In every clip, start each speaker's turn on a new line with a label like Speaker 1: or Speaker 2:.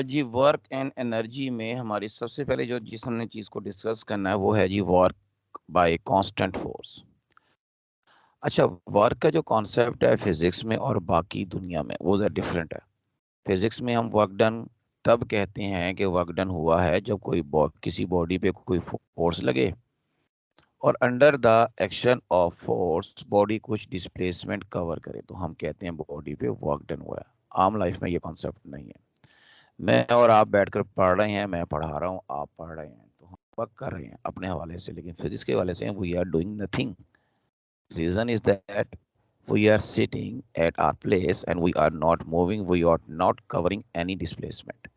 Speaker 1: Ji, work and energy में हमारी सबसे पहले जो जिस हमने चीज को डिस्कस करना है वो है जी वर्क बाय कांस्टेंट फोर्स। अच्छा, वर्क का जो कॉन्सेप्ट है फिजिक्स में और बाकी दुनिया में वो डिफरेंट है। फिजिक्स में हम वर्क डन तब कहते हैं कि वर्क डन हुआ है जब किसी बॉडी पे कोई फोर्स लगे और under the action of force body कुछ डिस्प्लेसमेंट कवर करे, तो हम कहते हैं बॉडी पे वर्क डन हुआ है। आम लाइफ में ये कॉन्सेप्ट नहीं है। मैं और आप बैठकर पढ़ रहे हैं, मैं पढ़ा रहा हूँ, आप पढ़ रहे हैं, तो हम वर्क कर रहे हैं अपने हवाले से, लेकिन फिजिक्स के हवाले से we are doing nothing. Reason is that we are sitting at our place and we are not moving, we are not covering any displacement.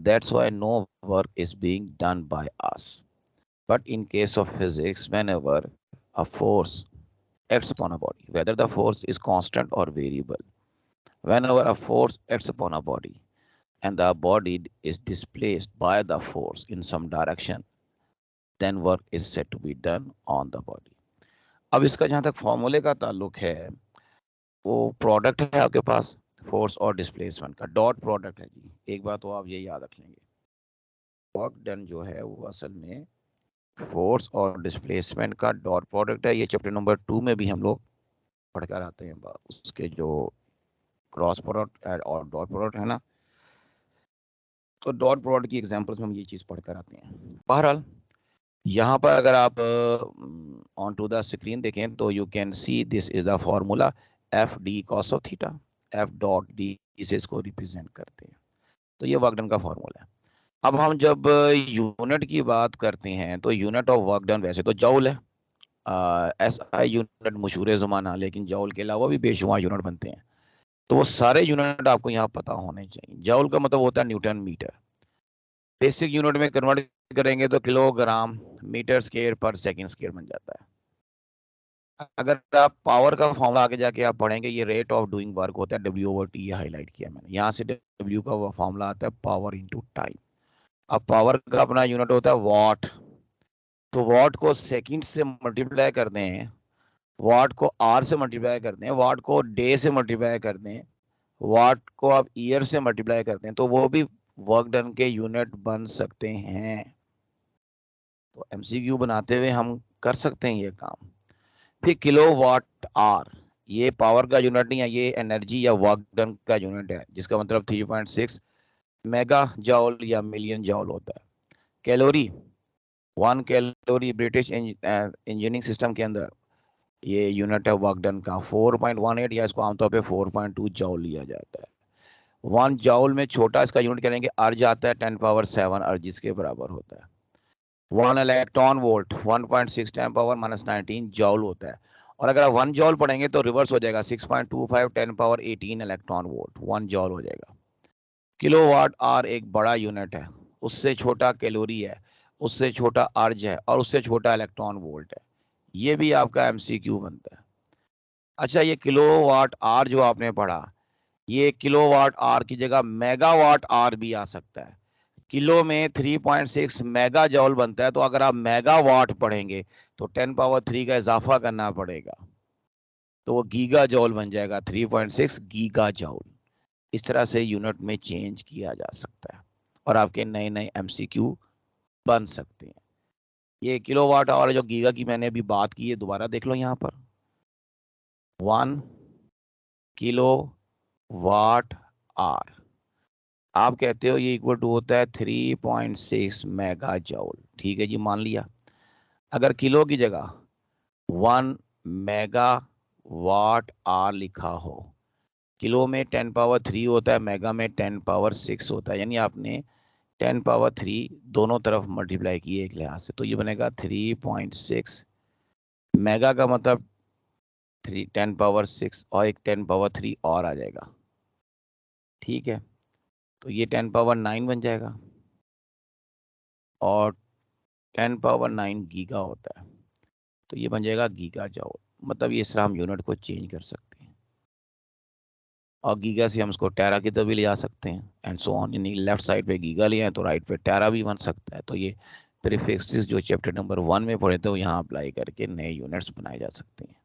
Speaker 1: That's why no work is being done by us. But in case of physics, whenever a force acts upon a body, whether the force is constant or variable, whenever a force acts upon a body and the body is displaced by the force in some direction, then work is said to be done on the body. अब इसका जहां तक फॉर्मूले का ताल्लुक है, वो product है आपके पास फोर्स और डिस्प्लेसमेंट का, डॉट प्रोडक्ट है जी। एक बात तो आप ये याद रख लेंगे, वर्क डन जो है वो असल में फोर्स और डिस्प्लेसमेंट का डॉट प्रोडक्ट है। ये चैप्टर नंबर 2 में भी हम लोग पढ़कर आते हैं, उसके जो क्रॉस प्रोडक्ट और डॉट प्रोडक्ट है ना, तो डॉट प्रोडक्ट की एग्जांपल्स में हम ये चीज पढ़कर आते हैं। बहरहाल यहाँ पर अगर आप ऑन टू द स्क्रीन देखें तो you can see this is the formula F D cos of theta, F dot D इसे इसको रिप्रेजेंट करते हैं। तो ये वर्क डन का फॉर्मूला है। अब हम जब यूनिट की बात करते हैं तो यूनिट ऑफ वर्क डन वैसे तो जॉल है, एस आई यूनिट मशहूर ज़माना, लेकिन जॉल के अलावा भी बेशुमार यूनिट बनते हैं। तो वो सारे यूनिट आपको यहाँ पता होने चाहिए। जॉल का मतलब होता है न्यूटन मीटर। बेसिक यूनिट में कन्वर्ट करेंगे तो किलोग्राम मीटर स्क्वायर पर सेकंड स्क्वायर बन जाता है। अगर आप पावर का फॉर्मूला आगे जाके आप पढ़ेंगे, ये रेट ऑफ डूइंग वर्क होता है, डब्ल्यू ओवर टी, ये हाईलाइट किया मैंने। यहाँ से डब्ल्यू का वो फॉर्मूला आता है पावर इंटू टाइम। अब पावर का अपना यूनिट होता है वॉट, तो वॉट को सेकंड से मल्टीप्लाई कर दें, वाट को आर से मल्टीप्लाई करते हैं, वाट को डे से मल्टीप्लाई करते हैं, वाट को आप ईयर से मल्टीप्लाई करते हैं, तो वो भी वर्क डन के यूनिट बन सकते हैं। तो एमसीक्यू बनाते हुए हम कर सकते हैं ये काम। फिर किलो वाट आर, ये पावर का यूनिट नहीं है, ये एनर्जी या वर्क डन का यूनिट है, जिसका मतलब 3.6 मेगा जॉल या मिलियन जॉल होता है। Calorie, 1 calorie British engineering system के अंदर ये यूनिट है वर्क डन का 4.18, या इसको आमतौर पे 4.2 जॉल लिया जाता है। 1 जॉल में छोटा इसका यूनिट करेंगे अर्ज आता है 10⁻⁷ अर्ज, इसके बराबर होता है। 1 इलेक्ट्रॉन वोल्ट 1.6 10⁻⁻19 जॉल होता है। और अगर आप 1 जॉल पढ़ेंगे तो रिवर्स हो जाएगा, 6.25 10⁻18 इलेक्ट्रॉन वोल्ट 1 जॉल हो जाएगा। किलोवाट आर एक बड़ा यूनिट है, उससे छोटा कैलोरी है, उससे छोटा अर्ज है, और उससे छोटा इलेक्ट्रॉन वोल्ट है। ये भी आपका एमसीक्यू बनता है। अच्छा, ये किलोवाट आर जो आपने पढ़ा, ये किलोवाट आर की जगह मेगावाट आर भी आ सकता है। किलो में 3.6 मेगा जॉल बनता है, तो अगर आप मेगावाट पढ़ेंगे तो 10⁻³ का इजाफा करना पड़ेगा, तो वो गीगा जॉल बन जाएगा, 3.6 गीगा जॉल। इस तरह से यूनिट में चेंज किया जा सकता है और आपके नए नए एमसीक्यू बन सकते हैं। ये किलोवाट आवर जो गीगा की मैंने अभी बात की है, दोबारा देख लो यहाँ पर, 1 किलो वाट आर, आप कहते हो ये इक्वल टू होता है 3.6 मेगा जॉल। ठीक है जी, मान लिया। अगर किलो की जगह 1 मेगा वाट आर लिखा हो, किलो में 10⁻³ होता है, मेगा में 10⁻6 होता है, यानी आपने 10⁻³ दोनों तरफ मल्टीप्लाई किए एक लिहाज से, तो ये बनेगा 3.6 मेगा का मतलब 10⁻6 और एक 10⁻³ और आ जाएगा। ठीक है, तो ये 10⁻9 बन जाएगा, और 10⁻9 गीगा होता है, तो ये बन जाएगा गीगा जॉल। मतलब ये इस तरह हम यूनिट को चेंज कर सकते हैं, और गीगा से हम इसको टेरा की तरफ भी ले जा सकते हैं, एंड सो ऑन। यानी लेफ्ट साइड पे गीगा लिया है तो राइट पे टेरा भी बन सकता है। तो ये प्रीफिक्सेस जो चैप्टर नंबर 1 में पढ़े थे वो यहाँ अप्लाई करके नए यूनिट्स बनाए जा सकते हैं।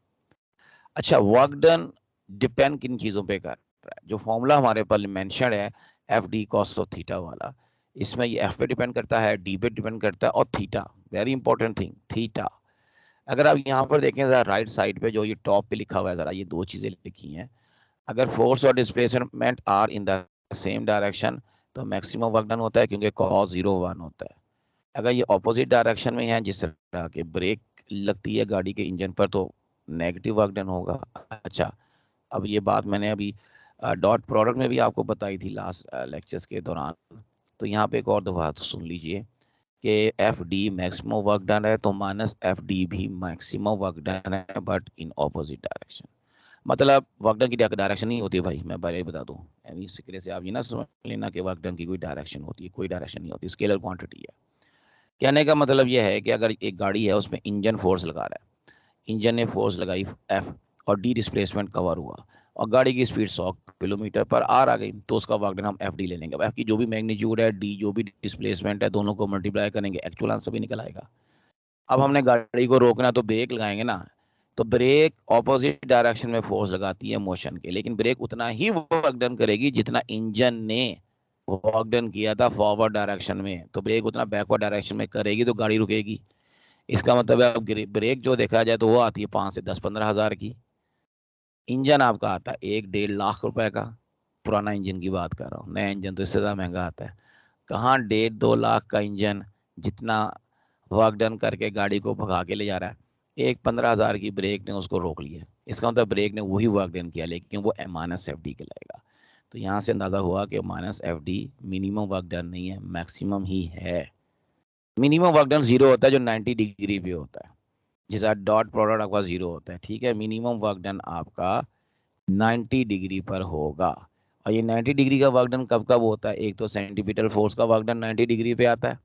Speaker 1: अच्छा, वर्क डन डिपेंड किन चीज़ों पे कर रहा है। जो फॉर्मूला हमारे पास मेंशन है F D cos of theta वाला, इसमें ये एफ पे डिपेंड करता है, डी पे डिपेंड करता है, और theta, very important thing, theta. अगर आप यहाँ पर देखें जरा राइट साइड पे जो ये टॉप पे लिखा हुआ है, जरा ये दो चीज़ें लिखी हैं, अगर फोर्स और displacement are in the same direction तो मैक्सिमम वर्क डन होता है, क्योंकि कॉस 0 1 होता है। अगर ये ऑपोजिट डायरेक्शन में है, जिस तरह के ब्रेक लगती है गाड़ी के इंजन पर, तो नेगेटिव वर्क डन होगा। अच्छा, अब ये बात मैंने अभी डॉट प्रोडक्ट में भी आपको बताई थी लास्ट लेक्चर्स के दौरान, तो यहाँ पे एक और दफा सुन लीजिए कि F D maximum work done है, तो माइनस एफ डी भी मैक्सिमम वर्क डन है, बट इन ऑपोजिट डायरेक्शन। मतलब वर्क डन की डायरेक्शन नहीं होती है भाई, मैं पहले ही बता दूं, इस सिक्रे से आप ये ना समझ लेना कि वर्क डन की कोई डायरेक्शन होती है, कोई डायरेक्शन नहीं होती, स्केलर क्वांटिटी है। कहने का मतलब यह है कि अगर एक गाड़ी है उसमें इंजन फोर्स लगा रहा है, इंजन ने फोर्स लगाई एफ और डी डिस्प्लेसमेंट कवर हुआ, और गाड़ी की स्पीड 100 किलोमीटर पर आर आ गई, तो उसका वर्क डन हम एफ डी ले लेंगे। एफ की जो भी मैग्नीट्यूड है, डी जो भी डिस्प्लेसमेंट है, दोनों को मल्टीप्लाई करेंगे, एक्चुअल आंसर भी निकल आएगा। अब हमने गाड़ी को रोकना, तो ब्रेक लगाएंगे ना, तो ब्रेक ऑपोजिट डायरेक्शन में फोर्स लगाती है मोशन के, लेकिन ब्रेक उतना ही वर्क डन करेगी जितना इंजन ने वर्क डन किया था फॉरवर्ड डायरेक्शन में, तो ब्रेक उतना बैकवर्ड डायरेक्शन में करेगी, तो गाड़ी रुकेगी। इसका मतलब है अब ब्रेक जो देखा जाए तो वो आती है 5 से 10 15 हज़ार की। इंजन आपका आता है 1 1.5 लाख रुपए का, पुराना इंजन की बात कर रहा हूँ, नया इंजन तो इससे ज़्यादा महंगा आता है। कहाँ 1.5 2 लाख का इंजन जितना वर्क डन करके गाड़ी को भगा के ले जा रहा है, एक 15 हज़ार की ब्रेक ने उसको रोक लिया। इसका मतलब ब्रेक ने वही वर्क डन किया, लेकिन वो माइनस एफ डी कहलाएगा। तो यहाँ से अंदाज़ा हुआ कि minus F D minimum work done नहीं है, मैक्सिमम ही है। मिनिमम वर्क डन 0 होता है जो 90 डिग्री पे होता है, जिसका डॉट प्रोडक्ट आपका 0 होता है, ठीक है। मिनिमम वर्क डन आपका 90 डिग्री पर होगा। और ये 90 डिग्री का वर्क डन कब कब होता है? एक तो सेंटीपिटल फोर्स का वर्क डन 90 डिग्री पे आता है,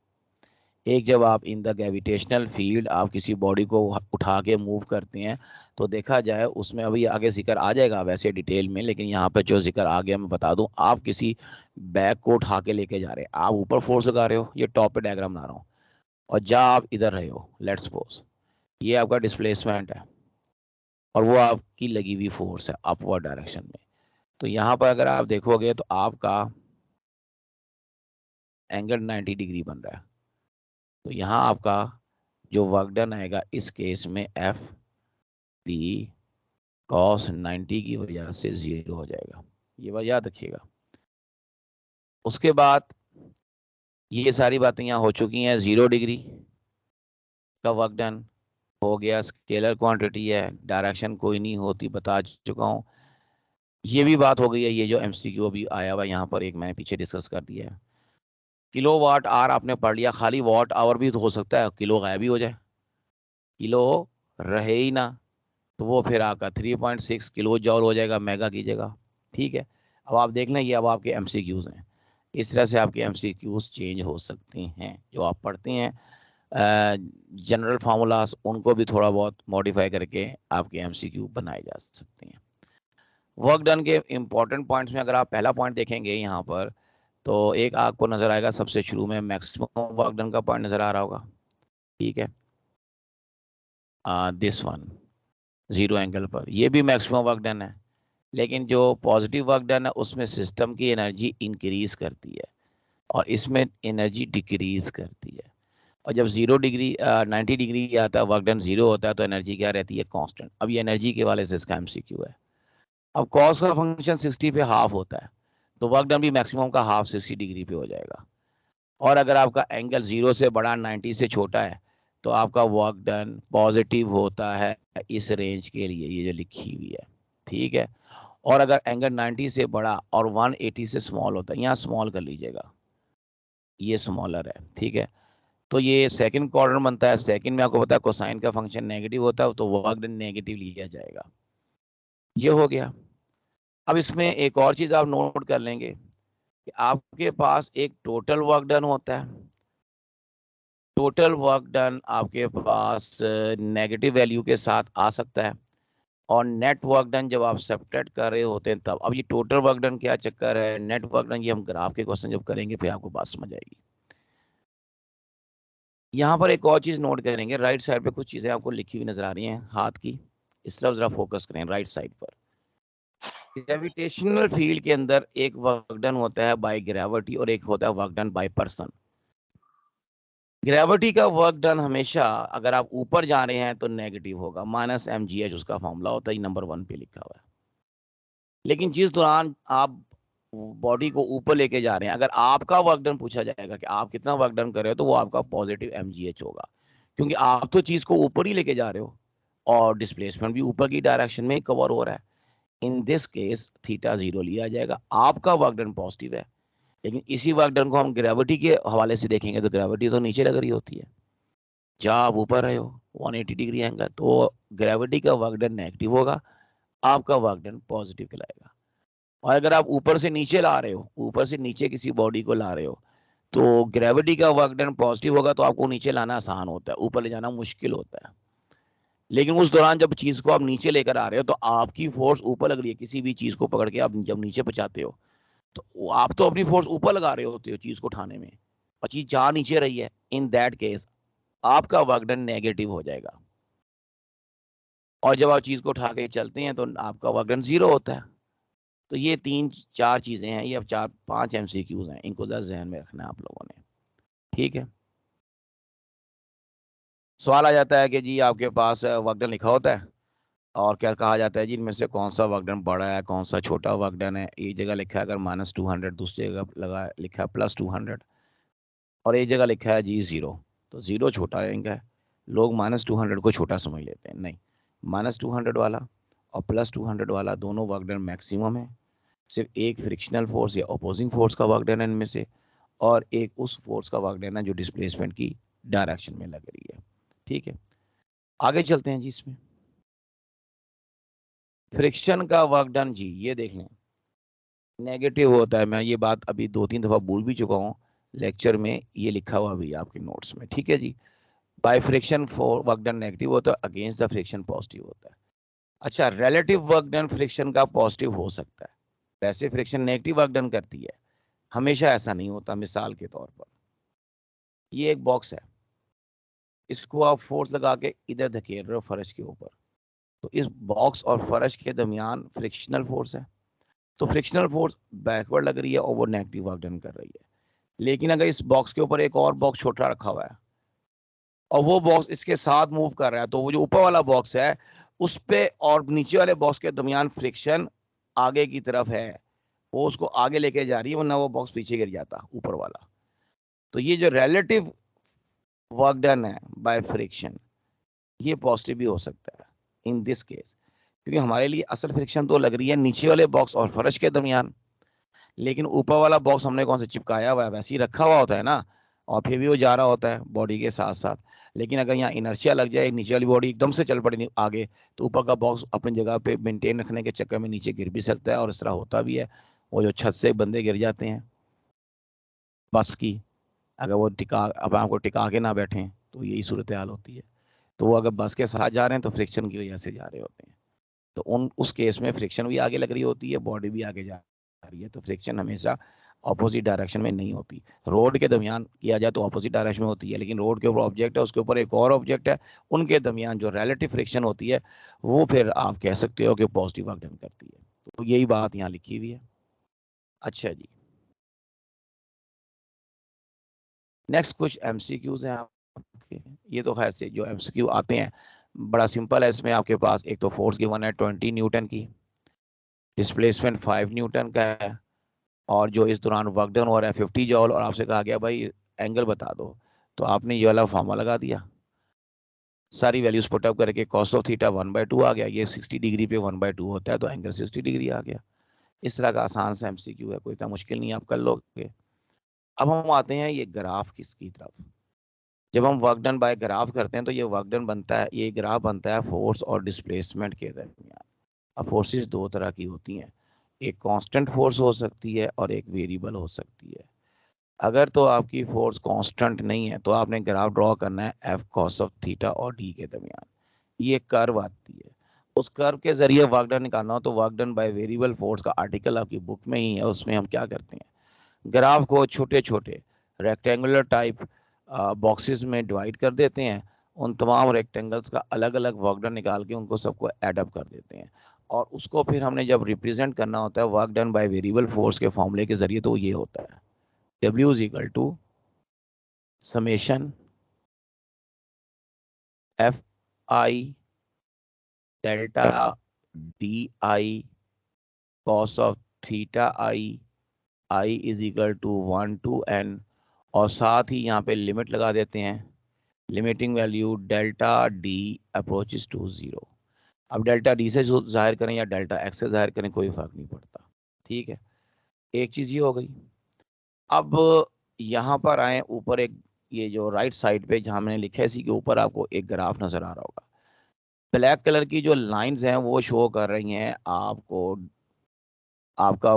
Speaker 1: एक जब आप इन द ग्रेविटेशनल फील्ड आप किसी बॉडी को उठा के मूव करते हैं, तो देखा जाए उसमें अभी आगे जिक्र आ जाएगा वैसे डिटेल में, लेकिन यहाँ पे जो जिक्र आ गया मैं बता दूं, आप किसी बैग को उठा के लेके जा रहे हैं, आप ऊपर फोर्स लगा रहे हो, ये टॉप पे डायग्राम बना रहा हूँ, और जा आप इधर रहे हो, लेट्स सपोज ये आपका डिस्प्लेसमेंट है, और वो आपकी लगी हुई फोर्स है अपवर्ड डायरेक्शन में। तो यहाँ पर अगर आप देखोगे तो आपका एंगल 90 डिग्री बन रहा है, तो यहाँ आपका जो वर्क डन आएगा इस केस में एफ डी कॉस 90 की वजह से 0 हो जाएगा, ये बात याद रखिएगा। उसके बाद ये सारी बातें यहाँ हो चुकी हैं, 0 डिग्री का वर्क डन हो गया, स्केलर क्वांटिटी है, डायरेक्शन कोई नहीं होती, बता चुका हूँ। ये भी बात हो गई है, ये जो एमसीक्यू अभी आया हुआ यहाँ पर एक मैंने पीछे डिस्कस कर दिया है। किलो वाट आर आपने पढ़ लिया, खाली वाट आवर भी तो हो सकता है, किलो गायब ही हो जाए, किलो रहे ही ना, तो वो फिर आपका 3.6 किलो जॉल हो जाएगा मेगा की जगह, ठीक है। अब आप देख लें, ये अब आपके एमसीक्यूज हैं, इस तरह से आपके एमसीक्यूज चेंज हो सकते हैं, जो आप पढ़ते हैं जनरल फार्मूलाज, उनको भी थोड़ा बहुत मॉडिफाई करके आपके एमसीक्यू बनाए जा सकते हैं। वर्क डन के इंपॉर्टेंट पॉइंट्स में अगर आप पहला पॉइंट देखेंगे यहाँ पर, तो एक आपको नजर आएगा सबसे शुरू में, मैक्सिमम वर्क डन का पॉइंट नजर आ रहा होगा, ठीक है, दिस वन 0 एंगल पर, ये भी मैक्सिमम वर्क डन है, लेकिन जो पॉजिटिव वर्क डन है उसमें सिस्टम की एनर्जी इंक्रीज करती है और इसमें एनर्जी डिक्रीज करती है। और जब 0 डिग्री 90 डिग्री आता है, वर्क डन 0 होता है, तो एनर्जी क्या रहती है? कांस्टेंट। अब ये एनर्जी के वाले से इसका एमसीक्यू है। अब कॉस का फंक्शन 60 पे हाफ होता है, तो वर्क डन भी मैक्सिमम का हाफ 60 डिग्री पे हो जाएगा। और अगर आपका एंगल 0 से बड़ा 90 से छोटा है, तो आपका वर्क डन पॉजिटिव होता है इस रेंज के लिए, ये जो लिखी हुई है, ठीक है। और अगर एंगल 90 से बड़ा और 180 से स्मॉल होता है, यहाँ स्मॉल कर लीजिएगा, ये स्मॉलर है, ठीक है, तो ये सेकंड क्वाड्रेंट बनता है। सेकंड में आपको पता है कोसाइन का फंक्शन नेगेटिव होता है, तो वर्क डन नेगेटिव लिया जाएगा। ये हो गया। अब इसमें एक और चीज आप नोट कर लेंगे कि आपके पास एक टोटल वर्क डन होता है, टोटल वर्क डन आपके पास नेगेटिव वैल्यू के साथ आ सकता है, और नेट वर्क डन जब आप सब्ट्रैक्ट कर रहे होते हैं तब। अब ये टोटल वर्क डन क्या चक्कर है, नेट वर्क डन, ये हम ग्राफ के क्वेश्चन जब करेंगे फिर आपको बात समझ आएगी। यहाँ पर एक और चीज नोट करेंगे, राइट साइड पे कुछ चीजें आपको लिखी हुई नजर आ रही हैं हाथ की, इस तरफ जरा फोकस करें, राइट साइड पर। ग्रेविटेशनल फील्ड के अंदर एक वर्क डन होता है बाय ग्रेविटी और एक होता है work done by person. Gravity का वर्क डन हमेशा अगर आप ऊपर जा रहे हैं तो नेगेटिव होगा, -mgh उसका फॉर्मूला होता है, नंबर 1 पे लिखा हुआ है। लेकिन जिस दौरान आप बॉडी को ऊपर लेके जा रहे हैं, अगर आपका वर्क डन पूछा जाएगा कि आप कितना वर्क डन कर रहे हो, तो वो आपका पॉजिटिव mgh होगा, क्योंकि आप तो चीज को ऊपर ही लेके जा रहे हो और डिस्प्लेसमेंट भी ऊपर की डायरेक्शन में कवर हो रहा है। इन दिस केस थीटा 0 लिया जाएगा, आपका वर्क डन पॉजिटिव है। लेकिन इसी वर्क डन को हम ग्रेविटी के हवाले से देखेंगे तो ग्रेविटी तो नीचे लग रही होती है, जहां आप ऊपर रहे हो 180 डिग्री एंगल, तो ग्रेविटी का वर्क डन नेगेटिव होगा, आपका वर्क डन पॉजिटिव कहलाएगा। और अगर आप ऊपर से नीचे ला रहे हो, ऊपर से नीचे किसी बॉडी को ला रहे हो, तो ग्रेविटी का वर्क डन पॉजिटिव होगा, तो आपको नीचे लाना आसान होता है, ऊपर ले जाना मुश्किल होता है। लेकिन उस दौरान जब चीज को आप नीचे लेकर आ रहे हो, तो आपकी फोर्स ऊपर लग रही है, किसी भी चीज को पकड़ के आप जब नीचे पहुंचाते हो, तो आप तो अपनी फोर्स ऊपर लगा रहे होते हो चीज को उठाने में, और चीज जहां नीचे रही है, इन दैट केस आपका वर्क डन नेगेटिव हो जाएगा। और जब आप चीज को उठा के चलते हैं तो आपका वर्क डन 0 होता है। तो ये 3-4 चीजें हैं, ये अब 4-5 MCQs हैं, इनको जरा जहन में रखना है आप लोगों ने। ठीक है, सवाल आ जाता है कि जी आपके पास वर्क डन लिखा होता है और क्या कहा जाता है जी इनमें से कौन सा वर्क डन बड़ा है, कौन सा छोटा वर्क डन है। एक जगह लिखा है अगर -200, दूसरी जगह लगा लिखा है +200, और एक जगह लिखा है जी 0। तो 0 छोटा रहेगा, लोग -200 को छोटा समझ लेते हैं, नहीं, -200 वाला और +200 वाला दोनों वर्क डन मैक्सिमम है। सिर्फ एक फ्रिक्शनल फोर्स या अपोजिंग फोर्स का वर्क डन है इनमें से, और एक उस फोर्स का वर्क डन है जो डिस्प्लेसमेंट की डायरेक्शन में लग रही है। ठीक है, आगे चलते हैं जी। इसमें फ्रिक्शन का वर्क डन जी ये देख लें नेगेटिव होता है। मैं ये बात अभी 2-3 दफा बोल भी चुका हूँ लेक्चर में, ये लिखा हुआ भी है आपके नोट्स में। ठीक है जी, by friction for work done negative होता है, अगेंस्ट द फ्रिक्शन पॉजिटिव होता है। अच्छा, रिलेटिव वर्क डन फ्रिक्शन का पॉजिटिव हो सकता है, वैसे फ्रिक्शन नेगेटिव वर्क डन करती है, हमेशा ऐसा नहीं होता। मिसाल के तौर पर ये एक बॉक्स है, इसको आप फोर्स लगा के इधर धकेल रहे हो फर्श के ऊपर, तो इस बॉक्स और फर्श के दरमियान फ्रिक्शनल फोर्स है, तो फ्रिक्शनल फोर्स बैकवर्ड लग रही है और वो नेगेटिव वर्क डन कर रही है। लेकिन अगर इस बॉक्स के ऊपर एक और बॉक्स छोटा रखा हुआ है और वो बॉक्स इसके साथ मूव कर रहा है, तो वो जो ऊपर वाला बॉक्स है उस पे और नीचे वाले बॉक्स के दरमियान फ्रिक्शन आगे की तरफ है, वो उसको आगे लेके जा रही है, वरना वो बॉक्स पीछे गिर जाता ऊपर वाला। तो ये जो रिलेटिव वर्क डन है बाय फ्रिक्शन, ये पॉजिटिव भी हो सकता है इन दिस केस, क्योंकि हमारे लिए असल फ्रिक्शन तो लग रही है नीचे वाले बॉक्स और फर्श के दरमियान, लेकिन ऊपर वाला बॉक्स हमने कौन सा चिपकाया हुआ है, वैसे ही रखा हुआ होता है ना, और फिर भी वो जा रहा होता है बॉडी के साथ साथ। लेकिन अगर यहाँ इनर्शिया लग जाए, नीचे वाली बॉडी एकदम से चल पड़े आगे, तो ऊपर का बॉक्स अपनी जगह पे मेंटेन रखने के चक्कर में नीचे गिर भी सकता है, और इस तरह होता भी है। वो जो छत से बंदे गिर जाते हैं बस की, अगर वो टिका अब आपको टिका के ना बैठे तो यही सूरत हाल होती है। तो वो अगर बस के साथ जा रहे हैं तो फ्रिक्शन की वजह से जा रहे होते हैं, तो उस केस में फ्रिक्शन भी आगे लग रही होती है, बॉडी भी आगे जा रही है, तो फ्रिक्शन हमेशा ऑपोजिट डायरेक्शन में नहीं होती। रोड के दरमियान किया जाए तो ऑपोजिट डायरेक्शन में होती है, लेकिन रोड के ऊपर ऑब्जेक्ट है, उसके ऊपर एक और ऑब्जेक्ट है, उनके दरमियान जो रिलेटिव फ्रिक्शन होती है वो फिर आप कह सकते हो कि पॉजिटिव वर्क डन करती है। तो यही बात यहाँ लिखी हुई है। अच्छा जी, नेक्स्ट कुछ MCQs हैं आपके। ये तो खैर से जो MCQ आते हैं बड़ा सिंपल है। इसमें आपके पास एक तो फोर्स गिवन है 20 न्यूटन की, डिस्प्लेसमेंट 5 न्यूटन का है, और जो इस दौरान वर्क डन हो रहा है 50 जॉल, और आपसे कहा गया भाई एंगल बता दो, तो आपने ये वाला फॉर्मूला लगा दिया, सारी वैल्यूज पुटअप करके cos ऑफ थीटा 1/2 आ गया, ये 60 डिग्री पे 1/2 होता है, तो एंगल 60 डिग्री आ गया। इस तरह का आसान सा MCQ है, कोई इतना मुश्किल नहीं, आप कर लोगे। अब हम आते हैं ये ग्राफ किसकी तरफ। जब हम वर्क डन बाय ग्राफ करते हैं तो ये वर्क डन बनता है, ये ग्राफ बनता है फोर्स और डिस्प्लेसमेंट के दरमियान। अब फोर्सेस दो तरह की होती हैं, एक कांस्टेंट फोर्स हो सकती है और एक वेरिएबल हो सकती है। अगर तो आपकी फोर्स कांस्टेंट नहीं है तो आपने ग्राफ ड्रॉ करना है एफ कॉस ऑफ थीटा और डी के दरमियान, ये कर्व आती है, उस कर्व के जरिए वर्क डन निकालना हो तो work done by variable force का आर्टिकल आपकी बुक में ही है। उसमें हम क्या करते हैं, ग्राफ को छोटे छोटे रेक्टेंगुलर टाइप बॉक्सेस में डिवाइड कर देते हैं, उन तमाम रेक्टेंगल्स का अलग अलग वर्क डन निकाल के उनको सबको एड अप कर देते हैं, और उसको फिर हमने जब रिप्रेजेंट करना होता है work done by variable force के फॉर्मूले के जरिए, तो ये होता है W is equal to summation F I delta D I cos of theta I is equal to 1 to n, और साथ ही यहाँ पे लिमिट लगा देते हैं, limiting value delta D approaches to 0। अब डेल्टा डी से जाहिर करें या डेल्टा एक्स से जाहिर करें, कोई फर्क नहीं पड़ता। ठीक है, एक चीज ये हो गई। अब यहाँ पर आए ऊपर, एक ये जो राइट साइड पे जहाँ मैंने लिखा है इसी के ऊपर आपको एक ग्राफ नजर आ रहा होगा। ब्लैक कलर की जो लाइंस हैं वो शो कर रही हैं आपको आपका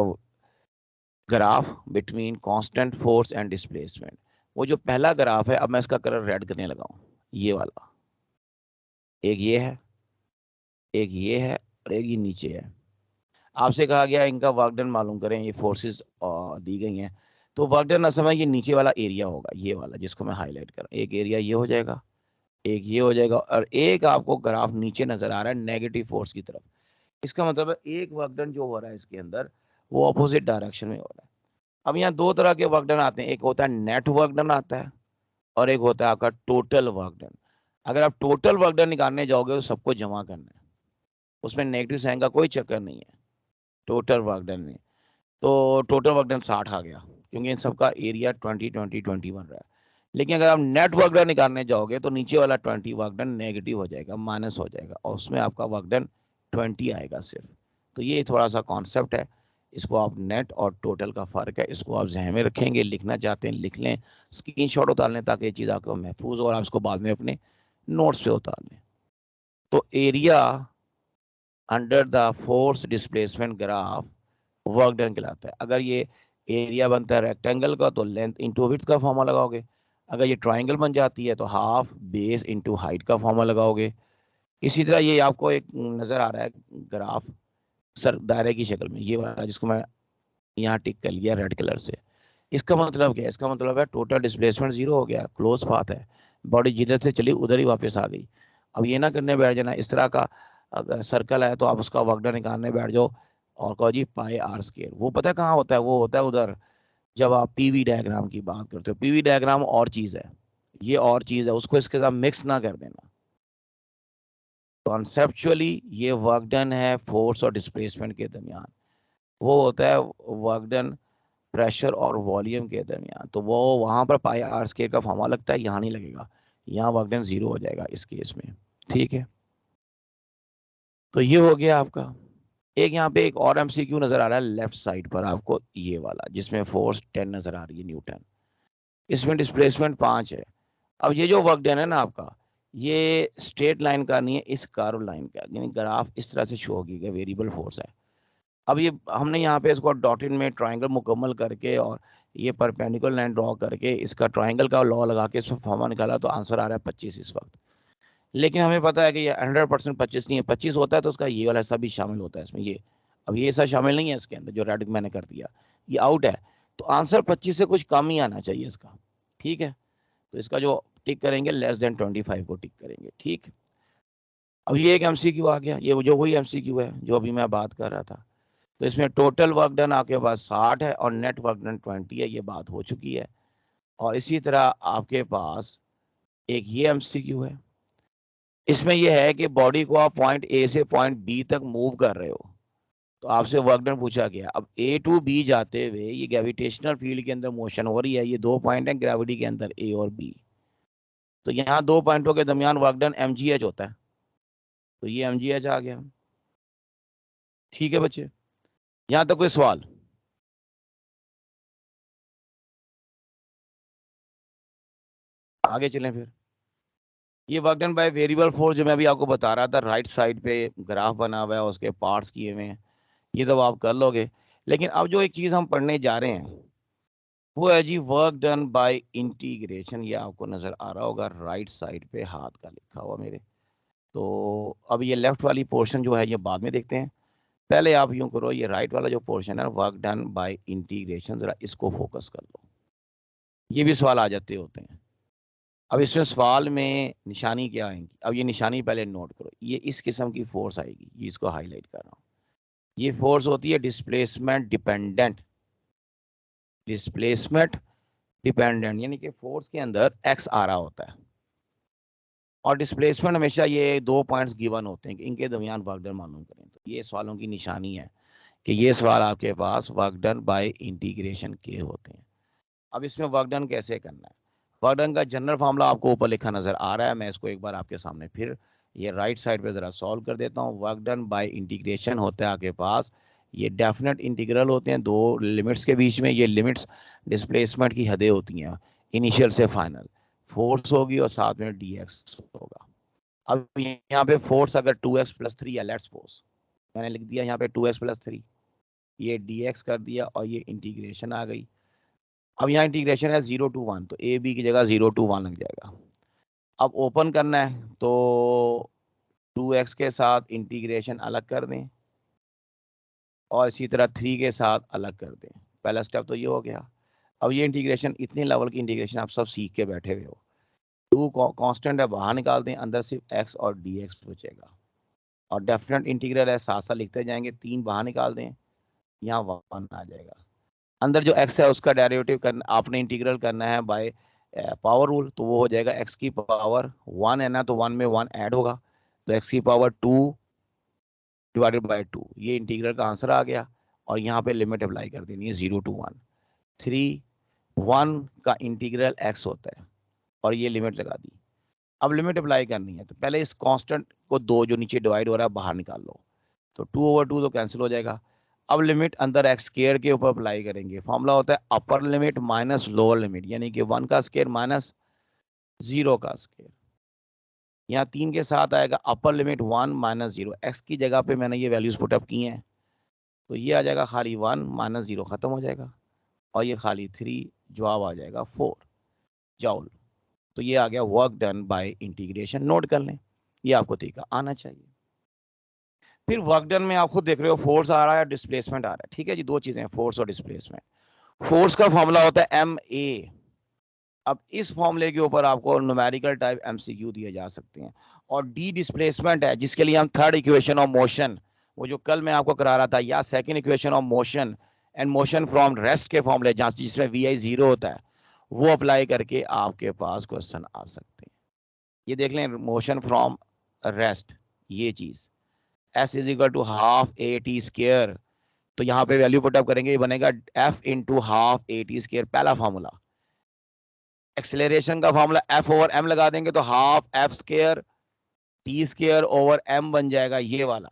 Speaker 1: graph between constant force and displacement. वो जो पहला ग्राफ है, अब मैं इसका कलर रेड करने लगा हूँ, ये वाला, एक ये है, एक ये है, और एक ये नीचे है। आपसे कहा गया इनका वर्क डन मालूम करें, ये फोर्सेस दी गई हैं, तो वर्क डन असल में ये नीचे वाला एरिया होगा, ये वाला जिसको मैं हाईलाइट कर रहा हूँ। एक एरिया ये हो जाएगा, एक ये हो जाएगा, और एक आपको ग्राफ नीचे नजर आ रहा है नेगेटिव फोर्स की तरफ। इसका मतलब है एक वर्क डन जो हो रहा है इसके अंदर वो अपोजिट डायरेक्शन में हो रहा है। अब यहाँ दो तरह के वर्क डन आते हैं, एक होता है नेट वर्क डन आता है, और एक होता है आपका टोटल वर्क डन। अगर आप टोटल वर्क डन निकालने जाओगे तो सबको जमा करना है, उसमें नेगेटिव साइन का कोई चक्कर नहीं है टोटल वर्क डन में। तो टोटल वर्क डन 60 आ गया, क्योंकि इन सबका एरिया 20 बन रहा है। लेकिन अगर आप नेट वर्क डन निकालने जाओगे तो नीचे वाला 20 वर्क डन नेगेटिव हो जाएगा, माइनस हो जाएगा, और उसमें आपका वर्क डन 20 आएगा सिर्फ। तो ये थोड़ा सा कॉन्सेप्ट है, इसको आप नेट और टोटल का फर्क है, इसको आप जहन में रखेंगे, लिखना चाहते हैं लिख लें, स्क्रीनशॉट उतार लें ताकि ये चीज़ आपको महफूज हो और आप इसको बाद में अपने नोट्स पे उतार लें। तो area under the force displacement graph work done कहलाता है। अगर ये एरिया बनता है रेक्टेंगल का तो लेंथ इंटू विड्थ का फॉर्मूला लगाओगे, अगर ये ट्राइंगल बन जाती है तो हाफ बेस इंटू हाइट का फॉर्मूला लगाओगे। इसी तरह ये आपको एक नजर आ रहा है ग्राफ सर दायरे की शक्ल में, ये वाला जिसको मैं यहाँ टिक कर लिया रेड कलर से। इसका मतलब क्या है? इसका मतलब है टोटल डिस्प्लेसमेंट 0 हो गया, क्लोज पाथ है, बॉडी जिधर से चली उधर ही वापस आ गई। अब ये ना करने बैठ जाना, इस तरह का अगर सर्कल है तो आप उसका वर्क डन निकालने बैठ जाओ और कहो जी पाई आर स्क्वायर। वो पता है कहाँ होता है? वो होता है उधर जब आप पीवी डायग्राम की बात करते हो। पीवी डायग्राम और चीज है, ये और चीज है, उसको इसके साथ मिक्स ना कर देना। कॉन्सेप्चुअली ये वर्क डन है फोर्स और डिस्प्लेसमेंट के दरमियान, वो होता है वर्क डन प्रेशर और वॉल्यूम के दरमियान। तो वो वहां पर पाई आर स्क्वायर का फॉर्मूला लगता है, यहाँ नहीं लगेगा, यहाँ वर्क डन 0 हो जाएगा इस केस में। ठीक है, तो ये हो गया आपका। एक यहाँ पे एक और एमसीक्यू नजर आ रहा है लेफ्ट साइड पर आपको, ये वाला जिसमें फोर्स 10 नजर आ रही है न्यूटन, इसमें डिस्प्लेसमेंट 5 है। अब ये जो वर्क डन है ना आपका, ये स्ट्रेट लाइन का नहीं है, इस कर्व लाइन का, यानी ग्राफ इस तरह से शो होगी, वेरिएबल फोर्स है। अब ये हमने यहाँ पे इसको डॉटेड में ट्राइंगल मुकम्मल करके और ये परपेंडिकुलर लाइन ड्रॉ करके इसका ट्राइंगल का लॉ लगा के इसमें फॉर्मा निकाला, तो आंसर आ रहा है 25 इस वक्त। लेकिन हमें पता है कि ये 100% 25 नहीं है, 25 होता है तो उसका ये वाला हिस्सा भी शामिल होता है इसमें। ये अब ये हिस्सा शामिल नहीं है इसके अंदर, जो रेड मैंने कर दिया ये आउट है, तो आंसर 25 से कुछ कम ही आना चाहिए इसका। ठीक है, तो इसका जो टिक करेंगे लेस देन 25 को टिक करेंगे। ठीक, अब ये एक एमसीक्यू आ गया, ये जो वही एमसीक्यू है जो अभी मैं बात कर रहा था। तो इसमें टोटल वर्क डन आपके पास 60 है और नेट वर्क डन 20 है, ये बात हो चुकी है। और इसी तरह आपके पास एक ये एमसीक्यू है, इसमें यह है कि बॉडी को आप पॉइंट ए से पॉइंट बी तक मूव कर रहे हो, तो आपसे वर्क डन पूछा गया। अब ए टू बी जाते हुए ये ग्रेविटेशनल फील्ड के अंदर मोशन हो रही है, ये दो पॉइंट है ग्रेविटी के अंदर ए और बी, तो यहाँ दो पॉइंटों के दरमियान वर्क डन mgh होता है, तो ये mgh आ गया। ठीक है बच्चे, यहाँ तक कोई सवाल? आगे चलें फिर। ये work done by variable force जो मैं अभी आपको बता रहा था, राइट साइड पे ग्राफ बना हुआ है, उसके पार्ट्स किए हुए हैं, ये तो आप कर लोगे। लेकिन अब जो एक चीज हम पढ़ने जा रहे हैं वो है जी वर्क डन बाय इंटीग्रेशन। ये आपको नजर आ रहा होगा राइट साइड पे हाथ का लिखा हुआ मेरे। तो अब ये लेफ्ट वाली पोर्शन जो है ये बाद में देखते हैं, पहले आप यूं करो, ये राइट वाला जो पोर्शन है वर्क डन बाय इंटीग्रेशन, जरा इसको फोकस कर लो, ये भी सवाल आ जाते होते हैं। अब इसमें सवाल में निशानी क्या आएगी, अब ये निशानी पहले नोट करो, ये इस किस्म की फोर्स आएगी, ये इसको हाईलाइट कर रहा हूँ। ये फोर्स होती है डिस्प्लेसमेंट डिपेंडेंट, डिस्प्लेसमेंट डिपेंडेंट यानी कि फोर्स के अंदर एक्स आ रहा होता है और डिस्प्लेसमेंट हमेशा ये दो पॉइंट्स गिवन होते हैं कि इनके दरमियान वर्क डन मालूम करें। तो ये सवालों की निशानी है कि ये सवाल आपके पास वर्क डन बाय इंटीग्रेशन के होते हैं। अब इसमें वर्क डन कैसे करना है, वर्क डन का जनरल फार्मूला आपको ऊपर लिखा नजर आ रहा है, मैं इसको एक बार आपके सामने फिर ये राइट साइड पे जरा सॉल्व कर देता हूँ। वर्क डन बाय इंटीग्रेशन होता है आपके पास, ये डेफिनेट इंटीग्रल होते हैं दो लिमिट्स के बीच में, ये लिमिट्स डिस्प्लेसमेंट की हदें होती हैं इनिशियल से फाइनल, फोर्स होगी और साथ में dx होगा। अब यहाँ पे फोर्स अगर 2x प्लस 3 है, लेट्स सपोज मैंने लिख दिया यहाँ पे 2x प्लस 3, ये dx कर दिया और ये इंटीग्रेशन आ गई। अब यहाँ इंटीग्रेशन है 0 to 1, तो ए बी की जगह 0 to 1 लग जाएगा। अब ओपन करना है तो 2x के साथ इंटीग्रेशन अलग कर दें और इसी तरह 3 के साथ अलग कर दें। पहला स्टेप तो ये हो गया। अब ये इंटीग्रेशन, इतने लेवल की इंटीग्रेशन आप सब सीख के बैठे हुए हो। टू कांस्टेंट है, बाहर निकाल दें, अंदर सिर्फ x और dx बचेगा और डेफिनेट इंटीग्रल है, साथ साथ लिखते जाएंगे। 3 बाहर निकाल दें, यहाँ 1 आ जाएगा। अंदर जो x है उसका डेरिवेटिव करना, आपने इंटीग्रल करना है बाय पावर रूल, तो वो हो जाएगा x की पावर 1 है ना, तो 1 में 1 ऐड होगा, तो x की पावर 2 डिवाइडेड बाय 2, ये इंटीग्रल का आंसर आ गया। और यहाँ पे लिमिट अप्लाई कर देनी है 0 to 1। 3 1 का इंटीग्रल x होता है और ये लिमिट लगा दी। अब लिमिट अप्लाई करनी है तो पहले इस कांस्टेंट को दो जो नीचे डिवाइड हो रहा है बाहर निकाल लो, तो 2/2 तो कैंसिल हो जाएगा। अब लिमिट अंदर एक्स स्केयर के ऊपर अप्लाई करेंगे, फॉर्मूला होता है upper limit minus lower limit, यानी कि 1 का स्केयर माइनस 0 का स्केयर। यहाँ 3 के साथ आएगा अपर लिमिट 1 माइनस 0, एक्स की जगह पे मैंने ये वैल्यूज पुटअप की हैं, तो ये आ जाएगा खाली 1 माइनस 0 खत्म हो जाएगा और ये खाली 3, जवाब आ जाएगा 4 जॉल। तो ये आ गया work done bye integration, note कर लें, ये आपको तरीका आना चाहिए। फिर वर्क डन में आप खुद देख रहे हो फोर्स आ रहा है, डिस्प्लेसमेंट आ रहा है, ठीक है जी, दो चीजें, फोर्स और डिस्प्लेसमेंट। फोर्स का फॉर्मूला होता है ma। अब इस फॉर्मूले के ऊपर आपको न्यूमेरिकल टाइप एमसीक्यू दिए जा सकते हैं। और डी डिस्प्लेसमेंट है जिसके लिए हम थर्ड इक्वेशन ऑफ मोशन, वो जो कल मैं आपको करा रहा था, या second equation of motion and motion from rest के फॉर्मूले, जहां जिसमें वी आई 0 होता है, वो अप्लाई करके आपके पास क्वेश्चन आ सकते हैं। ये देख लें, मोशन फ्रॉम रेस्ट, ये चीज S is equal to half a t square, तो यहाँ पे वैल्यू पुटअप करेंगे, ये बनेगा F into half a t square, पहला फॉर्मूला। एक्सेलरेशन का फॉर्मूला एफ ओवर एम लगा देंगे तो half F square t square over M बन जाएगा, ये वाला।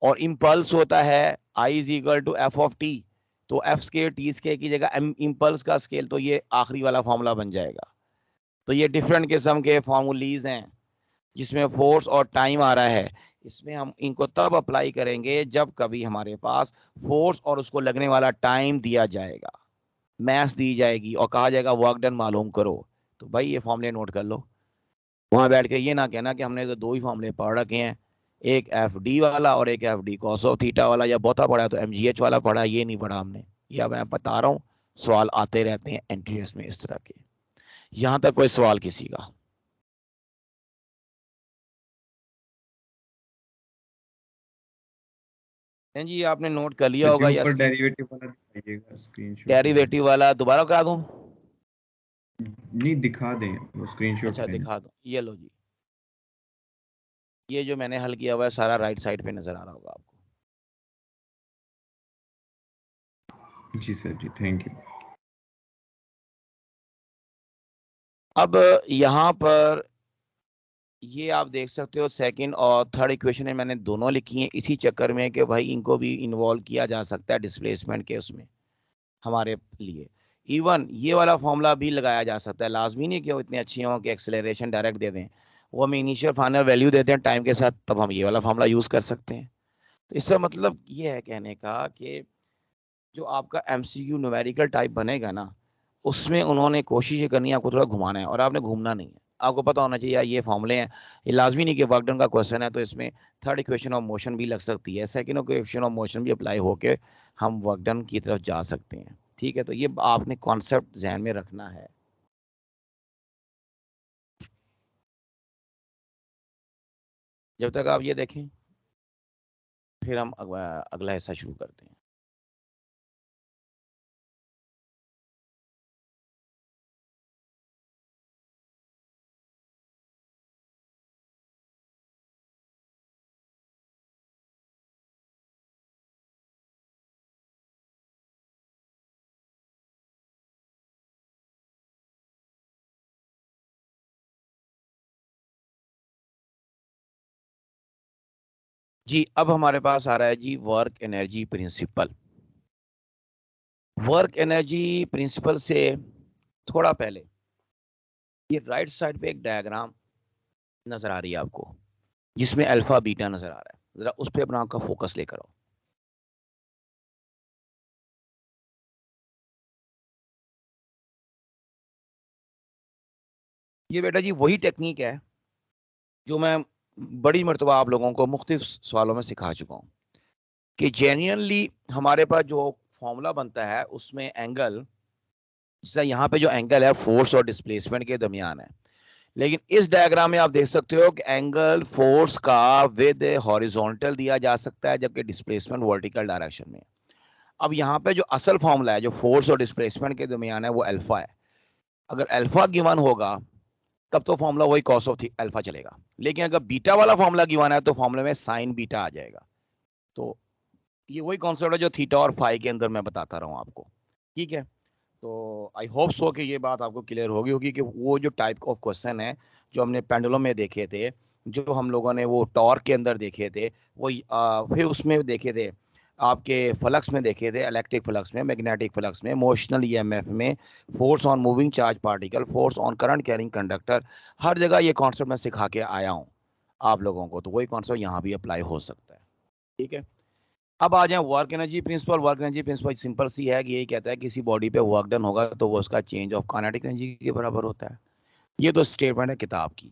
Speaker 1: और इम्पल्स होता है I is equal to F of t, तो एफ स्केयर टी स्केयर की जगह एम इम्पल्स का स्केल, तो ये आखिरी वाला फॉर्मूला बन जाएगा। तो ये डिफरेंट किस्म के फॉर्मूलीज हैं जिसमें फोर्स और टाइम आ रहा है। इसमें हम इनको तब अप्लाई करेंगे जब कभी हमारे पास फोर्स और उसको लगने वाला टाइम दिया जाएगा, मैथ्स दी जाएगी और कहा जाएगा वर्क डन मालूम करो, तो भाई ये फॉर्मूले नोट कर लो। वहां बैठ के ये ना कहना कि हमने तो दो ही फॉर्मूले पढ़ रखे हैं, एक एफ डी वाला और एक F D cos of theta वाला, या बहुता पढ़ा तो एम जी एच वाला पढ़ा, ये नहीं पढ़ा हमने। या मैं बता रहा हूँ, सवाल आते रहते हैं एनटीएस में इस तरह के। यहां तक कोई सवाल किसी का? जी आपने नोट कर लिया
Speaker 2: बस ये
Speaker 1: होगा या
Speaker 2: ऊपर
Speaker 1: स्क्रीन?
Speaker 2: डेरिवेटिव वाला दिखाइएगा, स्क्रीनशॉट ले लें।
Speaker 1: डेरिवेटिव वाला दोबारा करा दूं?
Speaker 2: नहीं, दिखा दें, वो स्क्रीनशॉट
Speaker 1: अच्छा
Speaker 2: ले लें।
Speaker 1: दिखा दो, ये लो जी, ये जो मैंने हल किया हुआ है सारा राइट साइड पे नजर आ रहा होगा आपको।
Speaker 2: जी सर जी, थैंक यू।
Speaker 1: अब यहाँ पर ये आप देख सकते हो, सेकंड और थर्ड इक्वेशन है, मैंने दोनों लिखी हैं इसी चक्कर में कि भाई इनको भी इन्वॉल्व किया जा सकता है डिस्प्लेसमेंट के उसमें हमारे लिए। इवन ये वाला फॉर्मूला भी लगाया जा सकता है, लाजमी नहीं कि वो इतनी अच्छी हो कि एक्सेलरेशन डायरेक्ट दे दें, वो हमें इनिशियल फाइनल वैल्यू देते हैं टाइम के साथ, तब हम ये वाला फॉर्मूला यूज कर सकते हैं। तो इसका मतलब ये है कहने का कि जो आपका एमसीक्यू न्यूमेरिकल टाइप बनेगा ना, उसमें उन्होंने कोशिश ये करनी है आपको थोड़ा घुमाना है, और आपने घूमना नहीं है। आपको पता होना चाहिए ये फॉर्मूले हैं, ये लाजमी नहीं कि वर्क डन का क्वेश्चन है तो इसमें थर्ड इक्वेशन ऑफ मोशन भी लग सकती है, सेकंड इक्वेशन ऑफ मोशन भी अप्लाई होके हम वर्क डन की तरफ जा सकते हैं। ठीक है, तो ये आपने कॉन्सेप्ट जहन में रखना है। जब तक आप ये देखें, फिर हम अगला हिस्सा शुरू करते हैं। जी अब हमारे पास आ रहा है जी work energy principle. Work energy principle से थोड़ा पहले ये राइट साइड पे एक डायग्राम नजर आ रही है आपको, जिसमें अल्फा बीटा नजर आ रहा है। जरा उस पे अपना आपका फोकस लेकर आओ। ये बेटा जी वही टेक्निक है जो मैं बड़ी मर्तबा आप लोगों को मुख्तलिफ सवालों में सिखा चुका हूँ कि जेन्युइनली हमारे पास जो फॉर्मूला बनता है उसमें एंगल, जैसे यहाँ पे जो एंगल है फोर्स और डिस्प्लेसमेंट के दरमियान है, लेकिन इस डायग्राम में आप देख सकते हो कि एंगल फोर्स का विद हॉरिजॉन्टल दिया जा सकता है, जबकि डिस्प्लेसमेंट वर्टिकल डायरेक्शन में। अब यहाँ पे जो असल फॉर्मूला है जो फोर्स और डिस्प्लेसमेंट के दरमियान है वो अल्फा है। अगर अल्फा गिवन होगा तब तो फॉर्मूला वही कॉस ऑफ अल्फा चलेगा, लेकिन अगर बीटा वाला फॉर्मूला गिवन है तो फॉर्मूले में साइन बीटा आ जाएगा। तो ये वही कॉन्सेप्ट है जो थीटा और फाई के अंदर मैं बताता रहा हूँ आपको। ठीक है, तो आई होप सो कि ये बात आपको क्लियर होगी होगी कि वो जो टाइप ऑफ क्वेश्चन है जो हमने पेंडुलम में देखे थे, जो हम लोगों ने वो टॉर्क के अंदर देखे थे, वो फिर उसमें देखे थे आपके फ्लक्स में देखे थे, इलेक्ट्रिक फ्लक्स में, मैग्नेटिक फ्लक्स में, मोशनल ईएमएफ में, force on moving charge particle, force on current carrying conductor, हर जगह ये कॉन्सेप्ट मैं सिखा के आया हूँ आप लोगों को। तो वही कॉन्सेप्ट यहाँ भी अप्लाई हो सकता है। ठीक है, अब आ जाए work energy principle. Work energy principle simple सी है कि यही कहता है किसी बॉडी पे वर्क डन होगा तो वो उसका चेंज ऑफ काइनेटिक एनर्जी के बराबर होता है। ये तो स्टेटमेंट है किताब की।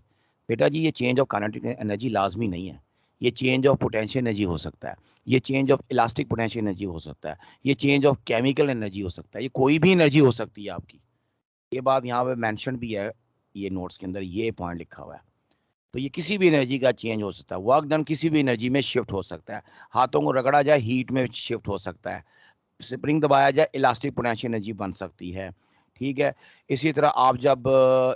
Speaker 1: बेटा जी ये चेंज ऑफ काइनेटिक एनर्जी लाजमी नहीं है। ये चेंज ऑफ पोटेंशियल एनर्जी हो सकता है, ये change of elastic potential energy हो सकता है, ये चेंज ऑफ केमिकल एनर्जी हो सकता है, ये कोई भी एनर्जी हो सकती है आपकी। ये बात यहाँ पे मेंशन भी है, ये नोट्स के अंदर ये पॉइंट लिखा हुआ है। तो ये किसी भी एनर्जी का चेंज हो सकता है, वर्क डन किसी भी एनर्जी में शिफ्ट हो सकता है। हाथों को रगड़ा जाए हीट में शिफ्ट हो सकता है, स्प्रिंग दबाया जाए इलास्टिक पोटेंशियल एनर्जी बन सकती है। ठीक है, इसी तरह आप जब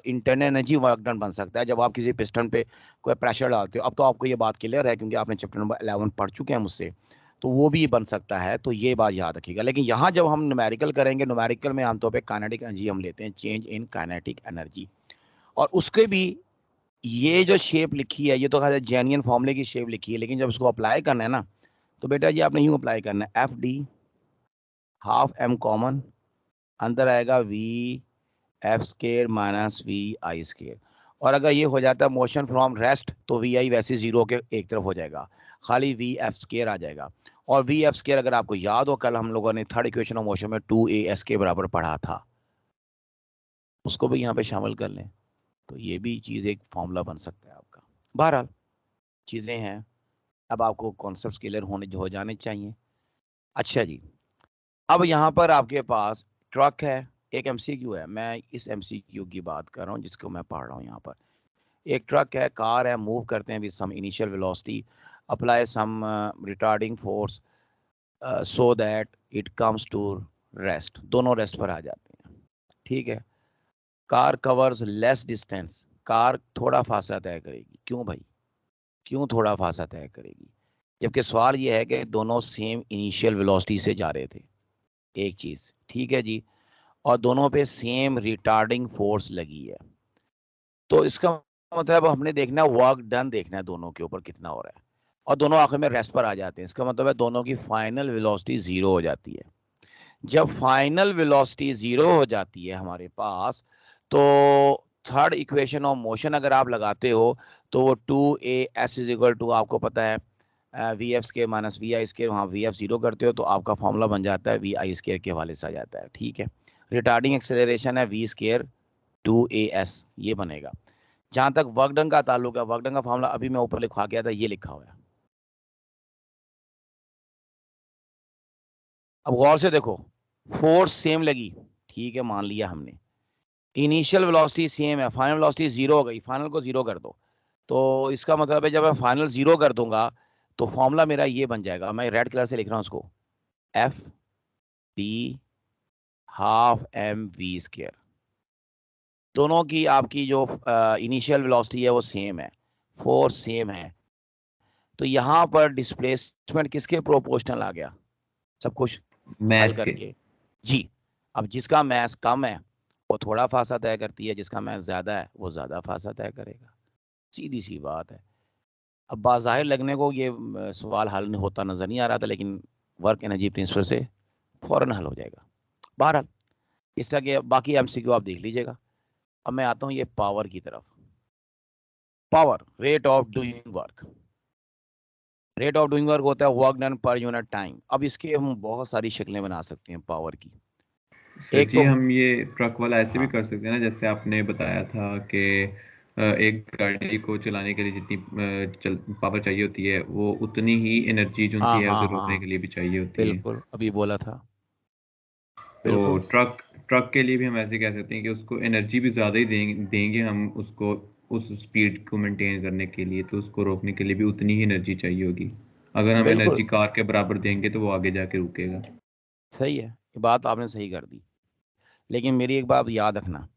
Speaker 1: इंटरनल एनर्जी वर्क डन बन सकता है जब आप किसी पिस्टन पे कोई प्रेशर डालते हो। अब तो आपको ये बात क्लियर है क्योंकि आपने चैप्टर नंबर 11 पढ़ चुके हैं मुझसे, तो वो भी बन सकता है। तो ये बात याद रखिएगा। लेकिन यहाँ जब हम न्यूमेरिकल करेंगे, न्यूमेरिकल में आमतौर पर काइनेटिक एनर्जी हम लेते हैं, चेंज इन काइनेटिक एनर्जी। और उसके भी ये जो शेप लिखी है ये तो खाली जेन्युइन फॉर्मूले की शेप लिखी है, लेकिन जब इसको अप्लाई करना है ना तो बेटा जी आपने यूं अप्लाई करना है, F D half M common, अंदर आएगा V F square minus V I square. और अगर ये हो जाता है मोशन फ्रॉम रेस्ट तो वी आई वैसे जीरो के एक तरफ हो जाएगा, खाली वी एफ स्केयर आ जाएगा। और वी एफ स्केयर अगर आपको याद हो कल हम लोगों ने थर्ड इक्वेशन ऑफ मोशन में 2 AS के बराबर पढ़ा था, उसको भी यहाँ पे शामिल कर लें तो ये भी चीज़ एक फॉर्मूला बन सकता है आपका। बहरहाल चीज़ें हैं, अब आपको कॉन्सेप्ट क्लियर होने हो जाने चाहिए। अच्छा जी, अब यहाँ पर आपके पास ट्रक है, एक एमसीक्यू है, मैं इस एमसीक्यू की बात कर रहा हूँ जिसको मैं पढ़ रहा हूँ। यहाँ पर एक ट्रक है, कार है, मूव करते हैं with some initial velocity, apply some retarding force so that it comes to rest, दोनों रेस्ट पर आ जाते हैं। ठीक है, car covers less distance, car थोड़ा फासला तय करेगी। क्यों भाई, क्यों थोड़ा फासला तय करेगी, जबकि सवाल ये है कि दोनों सेम इनिशियल वेलोसिटी से जा रहे थे। एक चीज ठीक है जी, और दोनों पे सेम रिटार्डिंग फोर्स लगी है। तो इसका मतलब हमने देखना है वर्क डन, देखना है दोनों के ऊपर कितना हो रहा है, और दोनों आखिर में रेस्ट पर आ जाते हैं। इसका मतलब है दोनों की फाइनल वेलोसिटी जीरो हो जाती है। जब फाइनल वेलोसिटी जीरो हो जाती है हमारे पास, तो थर्ड इक्वेशन ऑफ मोशन अगर आप लगाते हो तो वो 2 AS इज इक्वल टू, आपको पता है V F square minus V I square, वहाँ वी एफ जीरो करते हो तो आपका फॉर्मूला बन जाता है वी आई स्केयर के हवाले से आ जाता है। ठीक है, रिटार्डिंग एक्सेलरेशन है वी स्केयर 2 AS, ये बनेगा। जहां तक वर्क डन का ताल्लुक है, वर्क डन का फॉर्मूला अभी मैं ऊपर लिखवा गया था, ये लिखा हुआ है। अब गौर से देखो, फोर्स सेम लगी, ठीक है मान लिया हमने, इनिशियल वेलोसिटी सेम है, फाइनल वेलोसिटी जीरो हो गई, फाइनल को जीरो कर दो। तो इसका मतलब है जब मैं फाइनल जीरो कर दूंगा तो फॉर्मूला मेरा ये बन जाएगा, मैं रेड कलर से लिख रहा हूँ उसको, F T half M we square. दोनों की आपकी जो इनिशियल वेलोसिटी है वो सेम है, फोर्स सेम है, तो यहाँ पर डिस्प्लेसमेंट किसके प्रोपोर्शनल आ गया सब कुछ हल
Speaker 2: मैस के।
Speaker 1: करके जी। अब जिसका मैस कम है वो थोड़ा फासला तय करती है, जिसका मैस ज्यादा है वो ज्यादा फासला तय करेगा, सीधी सी बात है। अब बाज़ाहिर लगने को ये सवाल हल होता नजर नहीं आ रहा था, लेकिन वर्क एनर्जी प्रिंसिपल से फौरन हल हो जाएगा। बहरहाल इस तरह के बाकी एमसीक्यू आप देख लीजिएगा। अब मैं आता हूँ ये पावर की तरफ। Power, rate of doing work. Rate of doing work होता है work done per unit time. अब इसके हम बहुत सारी शक्लें बना सकते हैं पावर की।
Speaker 2: सर
Speaker 1: एक
Speaker 2: जी,
Speaker 1: तो
Speaker 2: हम ये ट्रक वाला ऐसे भी
Speaker 1: हाँ
Speaker 2: कर सकते हैं ना, जैसे आपने बताया था कि एक गाड़ी को चलाने के लिए जितनी पावर चाहिए होती है, वो उतनी ही एनर्जी जो उनकी
Speaker 1: हाँ
Speaker 2: है
Speaker 1: हाँ
Speaker 2: उसे
Speaker 1: हाँ
Speaker 2: रोकने
Speaker 1: हाँ,
Speaker 2: के लिए भी चाहिए होती है।
Speaker 1: बिल्कुल अभी बोला था,
Speaker 2: तो
Speaker 1: बिल्कुल
Speaker 2: ट्रक ट्रक के लिए भी हम ऐसे कह सकते हैं कि उसको एनर्जी भी ज़्यादा ही देंगे हम उसको, उस स्पीड को मेंटेन करने के लिए, तो उसको रोकने के लिए भी उतनी ही एनर्जी चाहिए होगी। अगर हम
Speaker 1: बिल्कुल
Speaker 2: एनर्जी कार के बराबर देंगे तो वो आगे जाके रुकेगा।
Speaker 1: सही है, ये बात आपने सही कर दी। लेकिन मेरी एक बात याद रखना,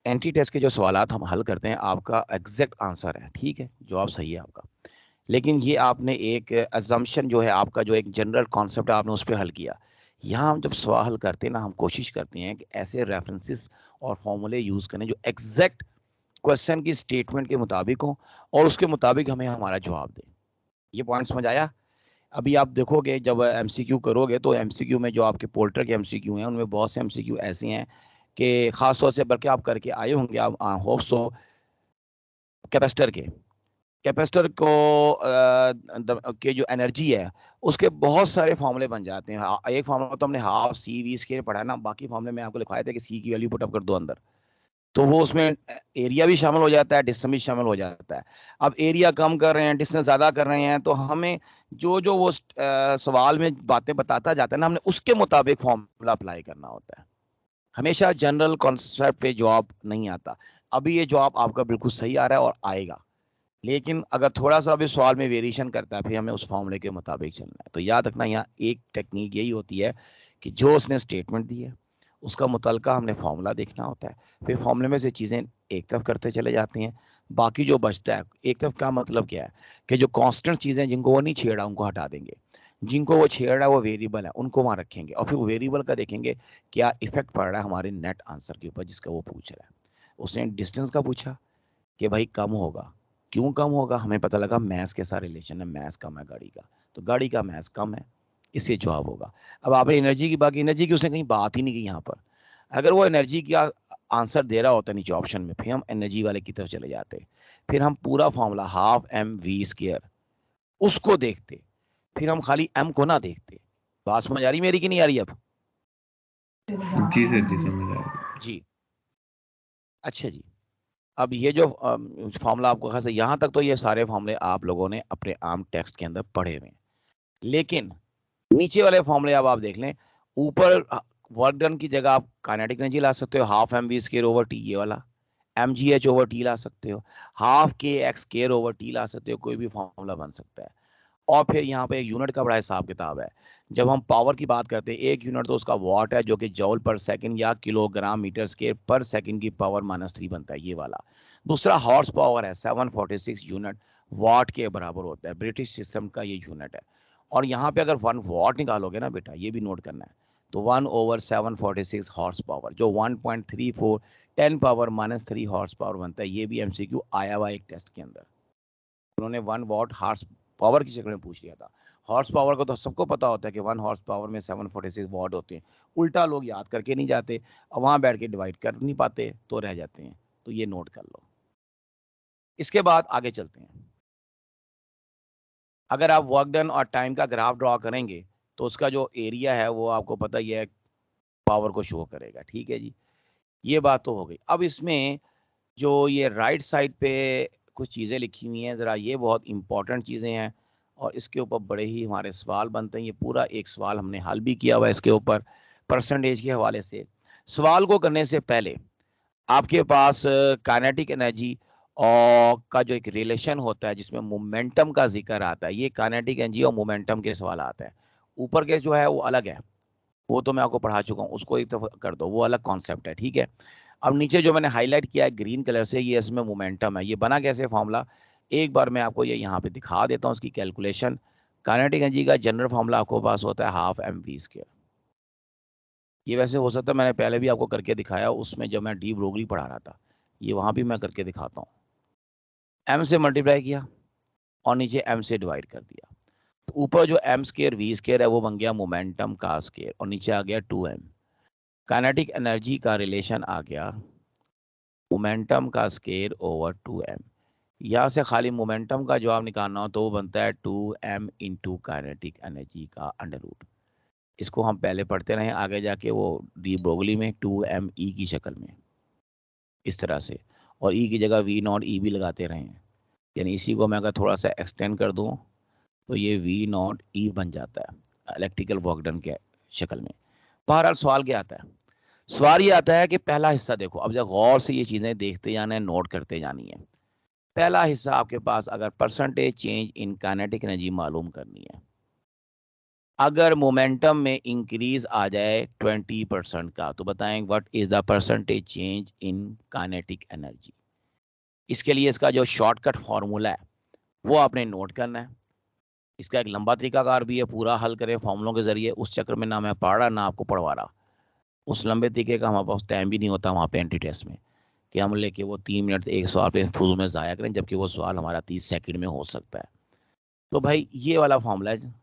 Speaker 1: एंटी टेस्ट के जो सवालात हम हल करते हैं आपका एग्जैक्ट आंसर है, ठीक है, जवाब सही है आपका, लेकिन ये आपने एक अजम्पशन जो है आपका, जो एक जनरल कॉन्सेप्ट है आपने उस पर हल किया। यहाँ हम जब सवाल हल करते हैं ना, हम कोशिश करते हैं कि ऐसे रेफरेंसेस और फॉर्मूले यूज करें जो एग्जैक्ट क्वेश्चन की स्टेटमेंट के मुताबिक हो और उसके मुताबिक हमें हमारा जवाब दें। ये पॉइंट समझ आया? अभी आप देखोगे जब एमसीक्यू करोगे तो एमसीक्यू में जो आपके पोल्टर के एमसीक्यू हैं उनमें बहुत से एमसीक्यू ऐसे हैं कि खासतौर से, बल्कि आप करके आए होंगे, आप होप सो, कैपेसिटर के, कैपेसिटर को के जो एनर्जी है उसके बहुत सारे फॉर्मूले बन जाते हैं। एक फॉर्मूला तो हमने हाफ सी वी स्क्वायर पढ़ा है ना, बाकी फॉर्मूले में आपको लिखवाया था कि सी की वैल्यू पुट अप कर दो अंदर, तो वो उसमें एरिया भी शामिल हो जाता है, डिस्टेंस भी शामिल हो जाता है। अब एरिया कम कर रहे हैं, डिस्टेंस ज्यादा कर रहे हैं, तो हमें जो जो वो सवाल में बातें बताता जाता है ना, हमने उसके मुताबिक फॉर्मूला अप्लाई करना होता है। हमेशा जनरल कॉन्सेप्ट पे जवाब नहीं आता। अभी ये जवाब आपका बिल्कुल सही आ रहा है और आएगा, लेकिन अगर थोड़ा सा भी सवाल में वेरिएशन करता है फिर हमें उस फॉर्मूले के मुताबिक चलना है। तो याद रखना, यहाँ एक टेक्निक यही होती है कि जो उसने स्टेटमेंट दी है उसका मुतलका हमने फॉर्मूला देखना होता है, फिर फॉर्मूले में से चीज़ें एक तरफ करते चले जाते हैं, बाकी जो बचता है एक तरफ, का मतलब क्या है कि जो कांस्टेंट चीज़ें जिनको वो नहीं छेड़ा उनको हटा देंगे, जिनको वो छेड़ रहा है वो वेरिएबल है उनको वहां रखेंगे, और फिर वेरिएबल का देखेंगे क्या इफेक्ट पड़ रहा है हमारे नेट आंसर के ऊपर जिसका वो पूछ रहा है। उसने डिस्टेंस का पूछा कि भाई कम होगा, क्यों कम होगा, हमें पता लगा मैथ्स के साथ रिलेशन है, मैथ्स कम है गाड़ी का, तो गाड़ी का मैथ्स कम है, इससे जवाब होगा। अब आपने एनर्जी की बाकी, एनर्जी की उसने कहीं बात ही नहीं की यहाँ पर। अगर वो एनर्जी का आंसर दे रहा होता नीचे ऑप्शन में, फिर हम एनर्जी वाले की तरफ चले जाते, फिर हम पूरा formula half M we square उसको देखते, फिर हम खाली एम को ना देखते। बात समझ आ रही मेरी कि नहीं आ रही अब?
Speaker 2: जी सर जी, समझ आ रही
Speaker 1: जी। अच्छा जी, अब ये जो फॉर्मूला आपको खास, यहाँ तक तो ये सारे फॉर्मूले आप लोगों ने अपने आम टेक्स्ट के अंदर पढ़े हुए हैं, लेकिन नीचे वाले फॉर्मूले अब आप देख लें। ऊपर वर्क डन की जगह आप काइनेटिक एनर्जी ला सकते हो, half M we square over t, ये वाला एम जी एच ओवर टी ला सकते हो, half k x square over t ला सकते हो, कोई भी फॉर्मूला बन सकता है। और फिर यहाँ पे एक यूनिट का बड़ा हिसाब किताब है। जब हम पावर की बात करते हैं, एक यूनिट तो उसका वॉट है जो कि जॉल पर सेकंड या किलोग्राम मीटर स्क्वायर पर सेकंड की पावर -3 बनता है, ये वाला। दूसरा हॉर्स पावर है, 746 यूनिट वाट के बराबर होता है, ब्रिटिश सिस्टम का ये यूनिट है। और यहाँ पे अगर 1 वाट निकालोगे ना बेटा, ये भी नोट करना है, तो 1/746 हॉर्स पावर जो 1.34 10⁻³ हॉर्स पावर बनता है। ये भी एमसीक्यू आया हुआ एक टेस्ट के अंदर, उन्होंने 1 वाट हॉर्स पावर की शक्ल में पूछ लिया था। हॉर्स पावर को तो सबको पता होता है कि 1 हॉर्स पावर में 746 वाट होते हैं, उल्टा लोग याद करके नहीं जाते और वहां बैठ के डिवाइड कर नहीं पाते तो रह जाते हैं, तो ये नोट कर लो। इसके बाद आगे चलते हैं। अगर आप वर्क डन और टाइम का ग्राफ ड्रॉ करेंगे तो उसका जो एरिया है वो आपको पता ही है, पावर को शो करेगा, ठीक है जी। ये बात तो हो गई। अब इसमें जो ये राइट साइड पे कुछ चीज़ें लिखी हुई हैं, ज़रा ये बहुत इंपॉर्टेंट चीज़ें हैं और इसके ऊपर बड़े ही हमारे सवाल बनते हैं। ये पूरा एक सवाल हमने हल भी किया हुआ है इसके ऊपर परसेंटेज के हवाले से। सवाल को करने से पहले आपके पास काइनेटिक एनर्जी और का जो एक रिलेशन होता है जिसमें मोमेंटम का जिक्र आता है, ये काइनेटिक एनर्जी और मोमेंटम के सवाल आते हैं। ऊपर के जो है वो अलग है, वो तो मैं आपको पढ़ा चुका हूँ, उसको एक तो कर दो, वो अलग कॉन्सेप्ट है, ठीक है। अब नीचे जो मैंने हाईलाइट किया है ग्रीन कलर से, ये इसमें मोमेंटम है। ये बना कैसे फॉर्मूला, एक बार मैं आपको ये यहाँ पे दिखा देता हूँ उसकी कैलकुलेशन। काइनेटिक एनर्जी का जनरल फॉर्मूला आपको पास होता है हाफ एम वी स्क्वायर। ये वैसे हो सकता है मैंने पहले भी आपको करके दिखाया उसमें, जब मैं डी ब्रोगली पढ़ा रहा था, ये वहाँ भी मैं करके दिखाता हूँ। एम से मल्टीप्लाई किया और नीचे एम से डिवाइड कर दिया, तो ऊपर जो एम स्क्वायर वी स्क्वायर है वो बन गया मोमेंटम का स्क्वायर, और नीचे आ गया 2m। काइनेटिक एनर्जी का रिलेशन आ गया मोमेंटम का स्क्वायर ओवर 2m। यहाँ से खाली मोमेंटम का जवाब निकालना हो तो वो बनता है 2m इंटू काइनेटिक एनर्जी का अंडर रूट। इसको हम पहले पढ़ते रहे, आगे जाके वो डी ब्रोगली में 2m ई की शक्ल में इस तरह से, और ई की जगह वी नॉट ई भी लगाते रहे हैं। यानी इसी को मैं अगर थोड़ा सा एक्सटेंड कर दूँ तो ये वी नॉट ई बन जाता है इलेक्ट्रिकल वर्क डन के शक्ल में। बहरहाल सवाल क्या आता है, सवाल ये आता है कि पहला हिस्सा देखो, अब जब गौर से ये चीजें देखते जाना है, नोट करते जानी है। पहला हिस्सा आपके पास अगर percentage change in kinetic energy मालूम करनी है, अगर मोमेंटम में इंक्रीज आ जाए 20% का, तो बताएं what is the percentage change in kinetic energy. इसके लिए इसका जो शॉर्टकट फॉर्मूला है वो आपने नोट करना है। इसका एक लंबा तरीकाकार भी है, पूरा हल करें फॉर्मूलों के जरिए, उस चक्कर में ना मैं पढ़ रहा ना आपको पढ़वा रहा। उस लंबे तरीके का हमारे पास टाइम भी नहीं होता वहाँ पे एंटी टेस्ट में कि हम लेके वो 3 मिनट एक सवाल पे फुल में ज़ाया करें, जबकि वो सवाल हमारा 30 सेकंड में हो सकता है। तो भाई ये वाला फॉर्मूला है,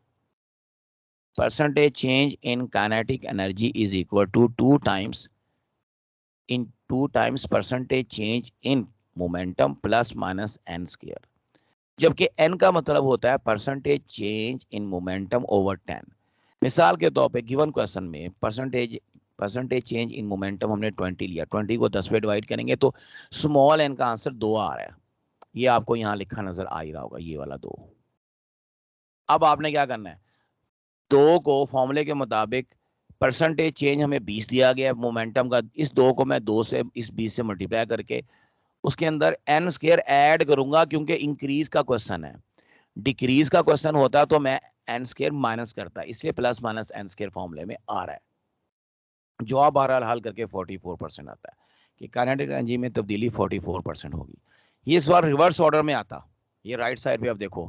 Speaker 1: percentage change in kinetic energy is equal to 2 times percentage change in momentum plus minus N square, जबकि एन का मतलब होता है percentage change in momentum over 10। मिसाल के तौर पे गिवन क्वेश्चन में परसेंटेज चेंज इन मोमेंटम हमने 20 लिया, 20 को 10 पे डिवाइड करेंगे तो स्मॉल एन का आंसर 2 आ रहा है। ये आपको यहाँ लिखा नजर आ ही रहा होगा, ये वाला 2। अब आपने क्या करना है, 2 को फॉर्मूले के मुताबिक परसेंटेज चेंज हमें 20 दिया गया है मोमेंटम का, इस 2 को मैं 2 से इस 20 से मल्टीप्लाई करके उसके अंदर एन स्क्वायर ऐड करूंगा, क्योंकि इंक्रीज का क्वेश्चन है। डिक्रीज का क्वेश्चन होता तो मैं एन स्क्वायर माइनस करता, इसलिए प्लस माइनस एन स्क्वायर फॉर्मूले में आ रहा है। जवाब बहरहाल हल करके 44% आता है कि काइनेटिक एनर्जी में तब्दीली 44% होगी। ये सवाल रिवर्स ऑर्डर में आता, ये राइट साइड पे आप देखो,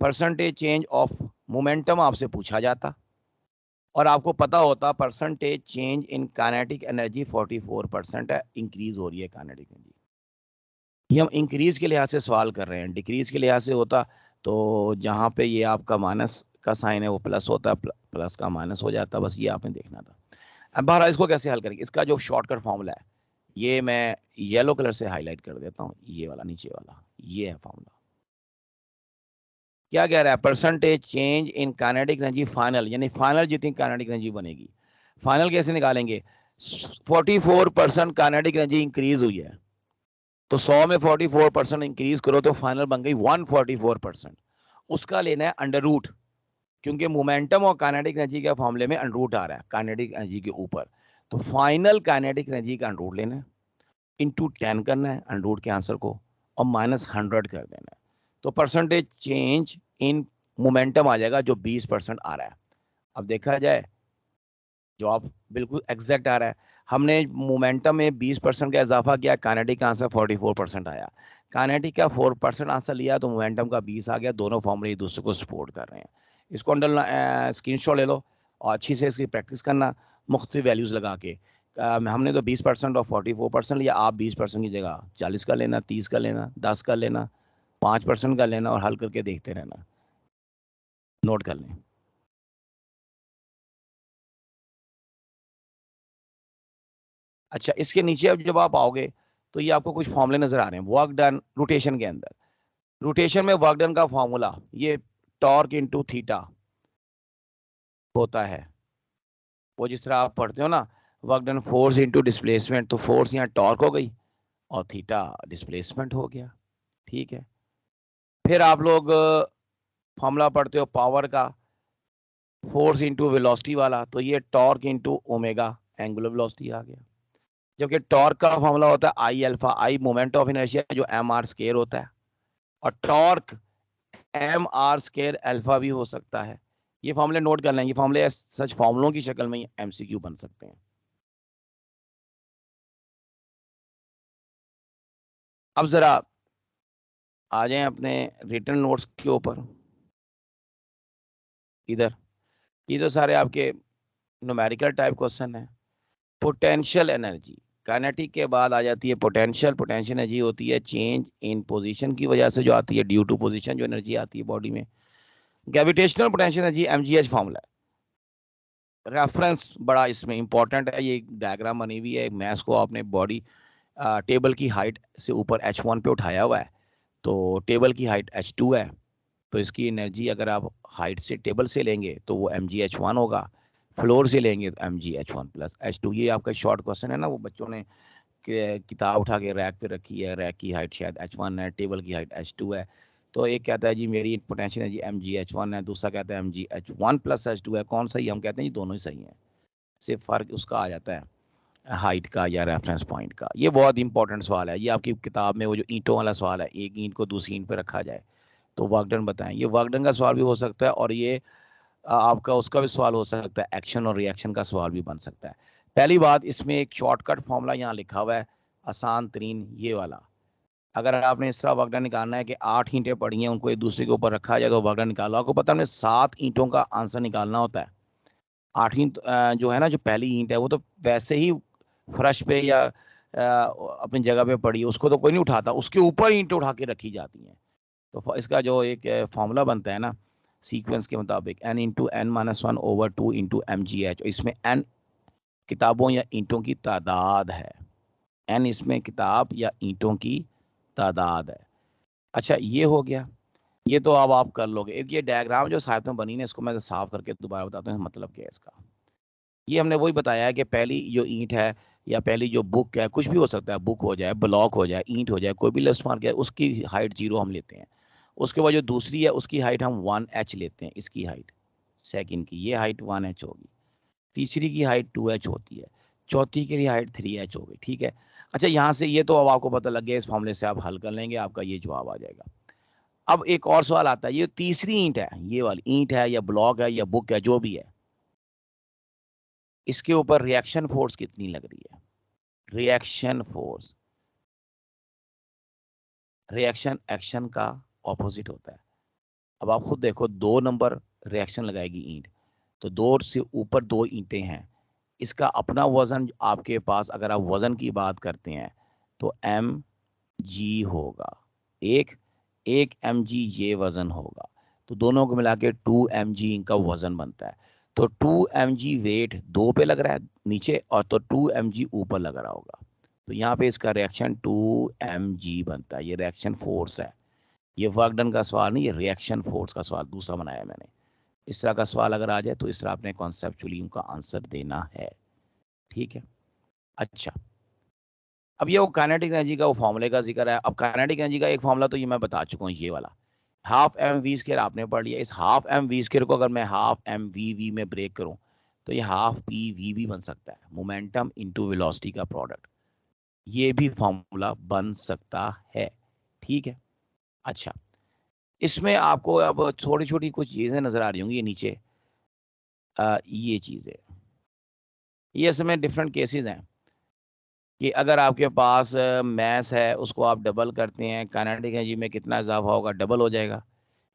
Speaker 1: परसेंटेज चेंज ऑफ मोमेंटम आपसे पूछा जाता और आपको पता होता percentage change in kinetic energy 44% है, इंक्रीज हो रही है काइनेटिक एनर्जी। ये हम इंक्रीज के लिहाज से सवाल कर रहे हैं, डिक्रीज के लिहाज से होता तो जहाँ पे ये आपका माइनस का साइन है वो प्लस होता, प्लस का माइनस हो जाता, बस ये आपने देखना था। अब बाहर इसको कैसे हल करेंगे, इसका जो शॉर्टकट फॉर्मूला है ये मैं येलो कलर से हाईलाइट कर देता हूँ, ये वाला नीचे वाला, ये है फॉर्मूला। क्या कह रहा है, percentage change in kinetic energy final, यानी फाइनल जितनी काइनेटिक एनर्जी बनेगी। फाइनल कैसे निकालेंगे, 44% काइनेटिक एनर्जी इंक्रीज हुई है, तो 100 में 44% इंक्रीज करो तो फाइनल बन गई 144%। उसका लेना है अंडर रूट, क्योंकि मोमेंटम और काइनेटिक एनर्जी के फॉर्मूले में अंडर रूट आ रहा है काइनेटिक एनर्जी के ऊपर, तो फाइनल काइनेटिक एनर्जी का अंडर रूट लेना है, इंटू 10 करना है अंडर रूट के आंसर को, और माइनस 100 कर देना है, तो परसेंटेज चेंज इन मोमेंटम आ जाएगा जो 20% आ रहा है। अब देखा जाए जवाब बिल्कुल एग्जैक्ट आ रहा है, हमने मोमेंटम में 20% का इजाफा किया, काइनेटिक का आंसर 44% आया। काइनेटिक का 4% आंसर लिया तो मोमेंटम का 20 आ गया, दोनों फॉर्मूले एक दूसरे को सपोर्ट कर रहे हैं। इसको अंडर स्क्रीनशॉट ले लो और अच्छी से इसकी प्रैक्टिस करना, मुख्तलिफ वैल्यूज लगा के। हमने तो 20% और 44% लिया, आप 20% की जगह 40 का लेना, 30 का लेना, 10 का लेना, 5% का लेना और हल करके देखते रहना, नोट कर लें। अच्छा, इसके नीचे अब जब आप आओगे तो ये आपको कुछ फॉर्मूले नजर आ रहे हैं वर्क डन रोटेशन के अंदर। रोटेशन में वर्क डन का फॉर्मूला ये टॉर्क इनटू थीटा होता है, वो जिस तरह आप पढ़ते हो ना, work done force into displacement, तो फोर्स यहाँ टॉर्क हो गई और थीटा डिस्प्लेसमेंट हो गया, ठीक है। फिर आप लोग फॉर्मूला पढ़ते हो पावर का, फोर्स इनटू वेलोसिटी वाला, तो ये torque into omega angular velocity आ गया। जबकि टॉर्क का फॉर्मूला होता है I alpha, I moment of inertia जो एम आर स्क्वायर होता है, और torque m r square alpha भी हो सकता है। ये फॉर्मूले नोट कर लें, ये फॉर्मूले सच फॉर्मूलों की शक्ल में एमसीक्यू बन सकते हैं। अब जरा आ जाएं अपने रिटन नोट्स के ऊपर। इधर ये तो सारे आपके न्यूमेरिकल टाइप क्वेश्चन है। पोटेंशियल एनर्जी, काइनेटिक के बाद आ जाती है पोटेंशियल। पोटेंशियल एनर्जी होती है चेंज इन पोजीशन की वजह से जो आती है, ड्यू टू पोजीशन जो एनर्जी आती है बॉडी में। Gravitational potential energy MGH formula है। रेफरेंस बड़ा इसमें इंपॉर्टेंट है, ये डायग्राम बनी हुई है, मैथ्स को आपने बॉडी टेबल की हाइट से ऊपर h1 पे उठाया हुआ है, तो टेबल की हाइट h2 है, तो इसकी एनर्जी अगर आप हाइट से टेबल से लेंगे तो वो mgh1 होगा, फ्लोर से लेंगे तो mgh1 प्लस h2। ये आपका शॉर्ट क्वेश्चन है ना, वो बच्चों ने किताब उठा के रैक पे रखी है, रैक की हाइट शायद h1 है, टेबल की हाइट h2 है, तो एक कहता है जी मेरी पोटेंशियल एनर्जी mgh1 है, दूसरा कहता है mgh1 प्लस h2 है। कौन सही? हम कहते हैं जी दोनों ही सही हैं, सिर्फ फर्क उसका आ जाता है हाइट का या रेफरेंस पॉइंट का। ये बहुत इंपॉर्टेंट सवाल है, ये आपकी किताब में वो जो ईंटों वाला सवाल है, एक ईंट को दूसरी ईंट पे रखा जाए तो वर्क डन बताएं, ये वर्क डन का सवाल भी हो सकता है, और ये आपका उसका भी सवाल हो सकता है, एक्शन और रिएक्शन का सवाल भी बन सकता है। पहली बात, इसमें एक शॉर्टकट फॉर्मूला यहाँ लिखा हुआ है, आसान तरीन ये वाला। अगर आपने इस तरह वर्क डन निकालना है कि 8 ईंटें पड़ी हैं, उनको एक दूसरे के ऊपर रखा जाए तो वर्क डन निकालो। आपको पता है हमने 7 ईंटों का आंसर निकालना होता है। 8वीं जो है ना, जो पहली ईंट है वो तो वैसे ही फर्श पे या अपनी जगह पे पड़ी है, उसको तो कोई नहीं उठाता, उसके ऊपर ईंटें उठा के रखी जाती हैं। तो इसका जो एक फॉर्मूला बनता है ना सीक्वेंस के मुताबिक, n into N minus one over two into M जी एच, इसमें n किताबों या ईंटों की तादाद है, n इसमें किताब या ईंटों की तादाद है। अच्छा ये हो गया, ये तो अब आप कर लोगे। एक ये डायग्राम जो साइड में बनी है, इसको मैं साफ करके दोबारा बताता हूँ मतलब क्या है इसका। ये हमने वही बताया है कि पहली जो ईंट है या पहली जो बुक है, कुछ भी हो सकता है, बुक हो जाए, ब्लॉक हो जाए, ईंट हो जाए, कोई भी लफ्ज़ मार के उसकी हाइट 0 हम लेते हैं। उसके बाद जो दूसरी है उसकी हाइट हम 1h लेते हैं, इसकी हाइट सेकंड की, ये हाइट 1h होगी। तीसरी की हाइट 2h होती है, चौथी की हाइट 3h होगी। ठीक है। अच्छा यहाँ से ये तो अब आपको पता लग गया, इस फॉर्मूले से आप हल कर लेंगे, आपका ये जवाब आ जाएगा। अब एक और सवाल आता है, ये तीसरी ईंट है, ये वाली ईंट है या ब्लॉक है या बुक है, जो भी है, इसके ऊपर रिएक्शन फोर्स कितनी लग रही है? रिएक्शन फोर्स, रिएक्शन एक्शन का ऑपोजिट होता है। अब आप खुद देखो, 2 नंबर रिएक्शन लगाएगी ईंट, तो 2 से ऊपर 2 ईंटें हैं, इसका अपना वजन आपके पास, अगर आप वजन की बात करते हैं तो mg होगा, एक एक mg ये वजन होगा, तो दोनों को मिला के 2mg इनका वजन बनता है। तो 2mg वेट 2 पे लग रहा है नीचे, और तो 2mg ऊपर लग रहा होगा, तो यहाँ पे इसका रिएक्शन 2mg बनता है। ये रिएक्शन फोर्स है, ये वर्क डन का सवाल नहीं, ये रिएक्शन फोर्स का सवाल दूसरा बनाया मैंने। इस तरह का सवाल अगर आ जाए तो इस तरह आपने कॉन्सेप्चुअली उनका आंसर देना है। ठीक है। अच्छा, अब ये वो काइनेटिक एनर्जी का वो फॉर्मूले का जिक्र है। अब काइनेटिक एनर्जी का एक फॉर्मूला तो ये मैं बता चुका हूँ, ये वाला हाफ एम वी स्क्वायर आपने पढ़ लिया। इस हाफ एम वी स्क्वायर को अगर मैं हाफ एम वी वी में ब्रेक करूँ तो ये हाफ पी वी भी बन सकता है, मोमेंटम इनटू वेलोसिटी का प्रोडक्ट, ये भी फॉर्मूला बन सकता है। ठीक है। अच्छा, इसमें आपको अब छोटी छोटी कुछ चीजें नजर आ रही होंगी, ये नीचे ये चीजें, ये इसमें डिफरेंट केसेस हैं कि अगर आपके पास मैस है, उसको आप डबल करते हैं, काइनेटिक एनर्जी में कितना इजाफा होगा, डबल हो जाएगा,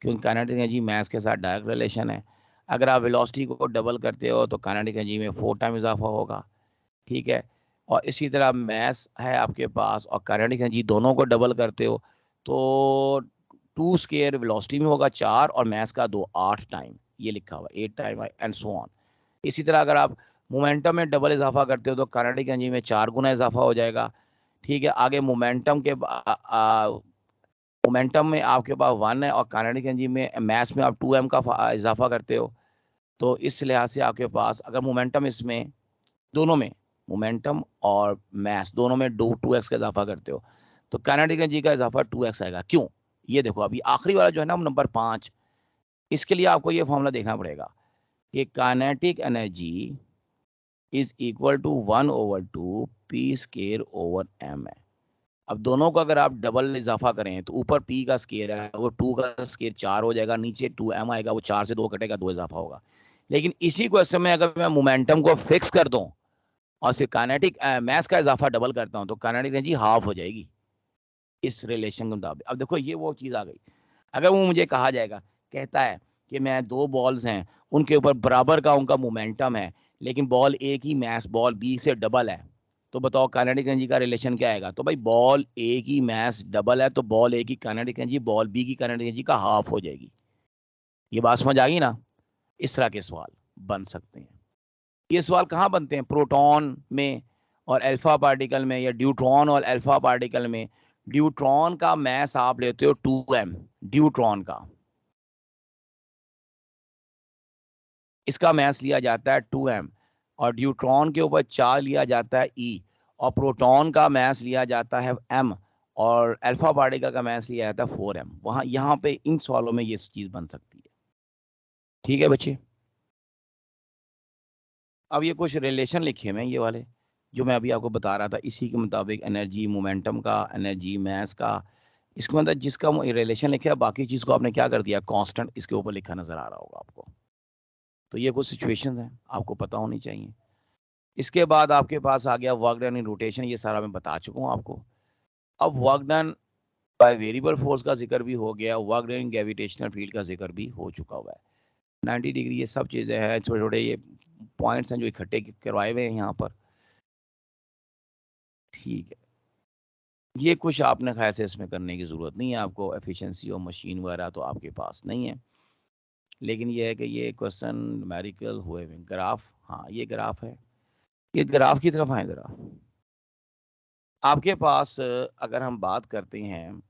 Speaker 1: क्योंकि काइनेटिक एनर्जी मैस के साथ डायरेक्ट रिलेशन है। अगर आप वेलोसिटी को डबल करते हो तो काइनेटिक एनर्जी में 4 टाइम इजाफा होगा। ठीक है। और इसी तरह मैस है आपके पास और काइनेटिक एनर्जी दोनों को डबल करते हो तो 2 स्क्वायर वेलोसिटी में होगा 4, और मैस का 2 8 टाइम, ये लिखा हुआ 8 टाइम एंड सो ऑन। इसी तरह अगर आप मोमेंटम में डबल इजाफा करते हो तो काइनेटिक एनर्जी में 4 गुना इजाफा हो जाएगा। ठीक है। आगे मोमेंटम के मोमेंटम में आपके पास 1 है, और काइनेटिक एनर्जी में मैस में आप 2m का इजाफा करते हो, तो इस लिहाज से आपके पास अगर मोमेंटम, इसमें दोनों में मोमेंटम और मैस दोनों में 2x का इजाफा करते हो तो काइनेटिक एनर्जी का इजाफा 2x आएगा। क्यों? ये देखो, अभी आखिरी वाला जो है ना नंबर 5, इसके लिए आपको ये फॉर्मूला देखना पड़ेगा कि kinetic energy is equal to 1/2 p² है। अब दोनों का अगर आप डबल इजाफा करें तो ऊपर p का स्केयर है वो 2 का स्केयर 4 हो जाएगा, नीचे 2m आएगा, वो 4 से 2 कटेगा, 2 इजाफा होगा। लेकिन इसी क्वेश्चन में अगर मैं मोमेंटम को फिक्स कर दूं और सिर्फ काइनेटिक मास का इजाफा डबल करता हूं तो काइनेटिक एनर्जी हाफ हो जाएगी इस रिलेशन के मुताबिक। अब देखो ये वो चीज आ गई। अगर वो मुझे कहा जाएगा, कहता है कि मैं 2 बॉल्स हैं, उनके ऊपर बराबर का उनका मोमेंटम है, लेकिन बॉल ए की मास बॉल बी से डबल है, तो बताओ काइनेटिक एनर्जी का रिलेशन क्या आएगा? तो भाई बॉल ए की मास डबल है तो बॉल ए की काइनेटिक एनर्जी बॉल बी की काइनेटिक एनर्जी का हाफ हो जाएगी। ये बात समझ आ गई ना? इस तरह के सवाल बन सकते हैं। ये सवाल कहाँ बनते हैं? प्रोटॉन में और अल्फा पार्टिकल में, या ड्यूट्रॉन और अल्फा पार्टिकल में। ड्यूट्रॉन का मास आप लेते हो 2m, ड्यूट्रॉन का, इसका मास लिया जाता है 2m, और ड्यूट्रॉन के ऊपर चार्ज लिया जाता है E, और प्रोटॉन का मास लिया जाता है m, और अल्फा पार्टिकल का मास लिया जाता है 4m। वहां यहाँ पे इन सवालों में ये चीज बन सकती है। ठीक है बच्चे? अब ये कुछ रिलेशन लिखे हुए हैं ये वाले जो मैं अभी आपको बता रहा था, इसी के मुताबिक एनर्जी मोमेंटम का, एनर्जी मास का, इसके अंदर जिसका रिलेशन लिखा है, बाकी चीज को आपने क्या कर दिया, कांस्टेंट इसके ऊपर लिखा नजर आ रहा होगा आपको। तो ये कुछ सिचुएशंस हैं आपको पता होनी चाहिए। इसके बाद आपके पास आ गया वर्क डन इन रोटेशन, ये सारा मैं बता चुका हूँ आपको। अब work done by variable force का जिक्र भी हो गया, work done in gravitational field का जिक्र भी हो चुका हुआ है। 90 डिग्री ये सब चीजें हैं, छोटे छोटे ये पॉइंट्स हैं जो इकट्ठे करवाए हुए हैं यहाँ पर। ठीक है, ये कुछ आपने खैर से इसमें करने की जरूरत नहीं है, आपको एफिशिएंसी और मशीन वगैरह तो आपके पास नहीं है। लेकिन ये है कि ये क्वेश्चन न्यूमेरिकल हुए हुए ग्राफ, हाँ ये ग्राफ है, ये ग्राफ की तरफ आए जरा। आपके पास अगर हम बात करते हैं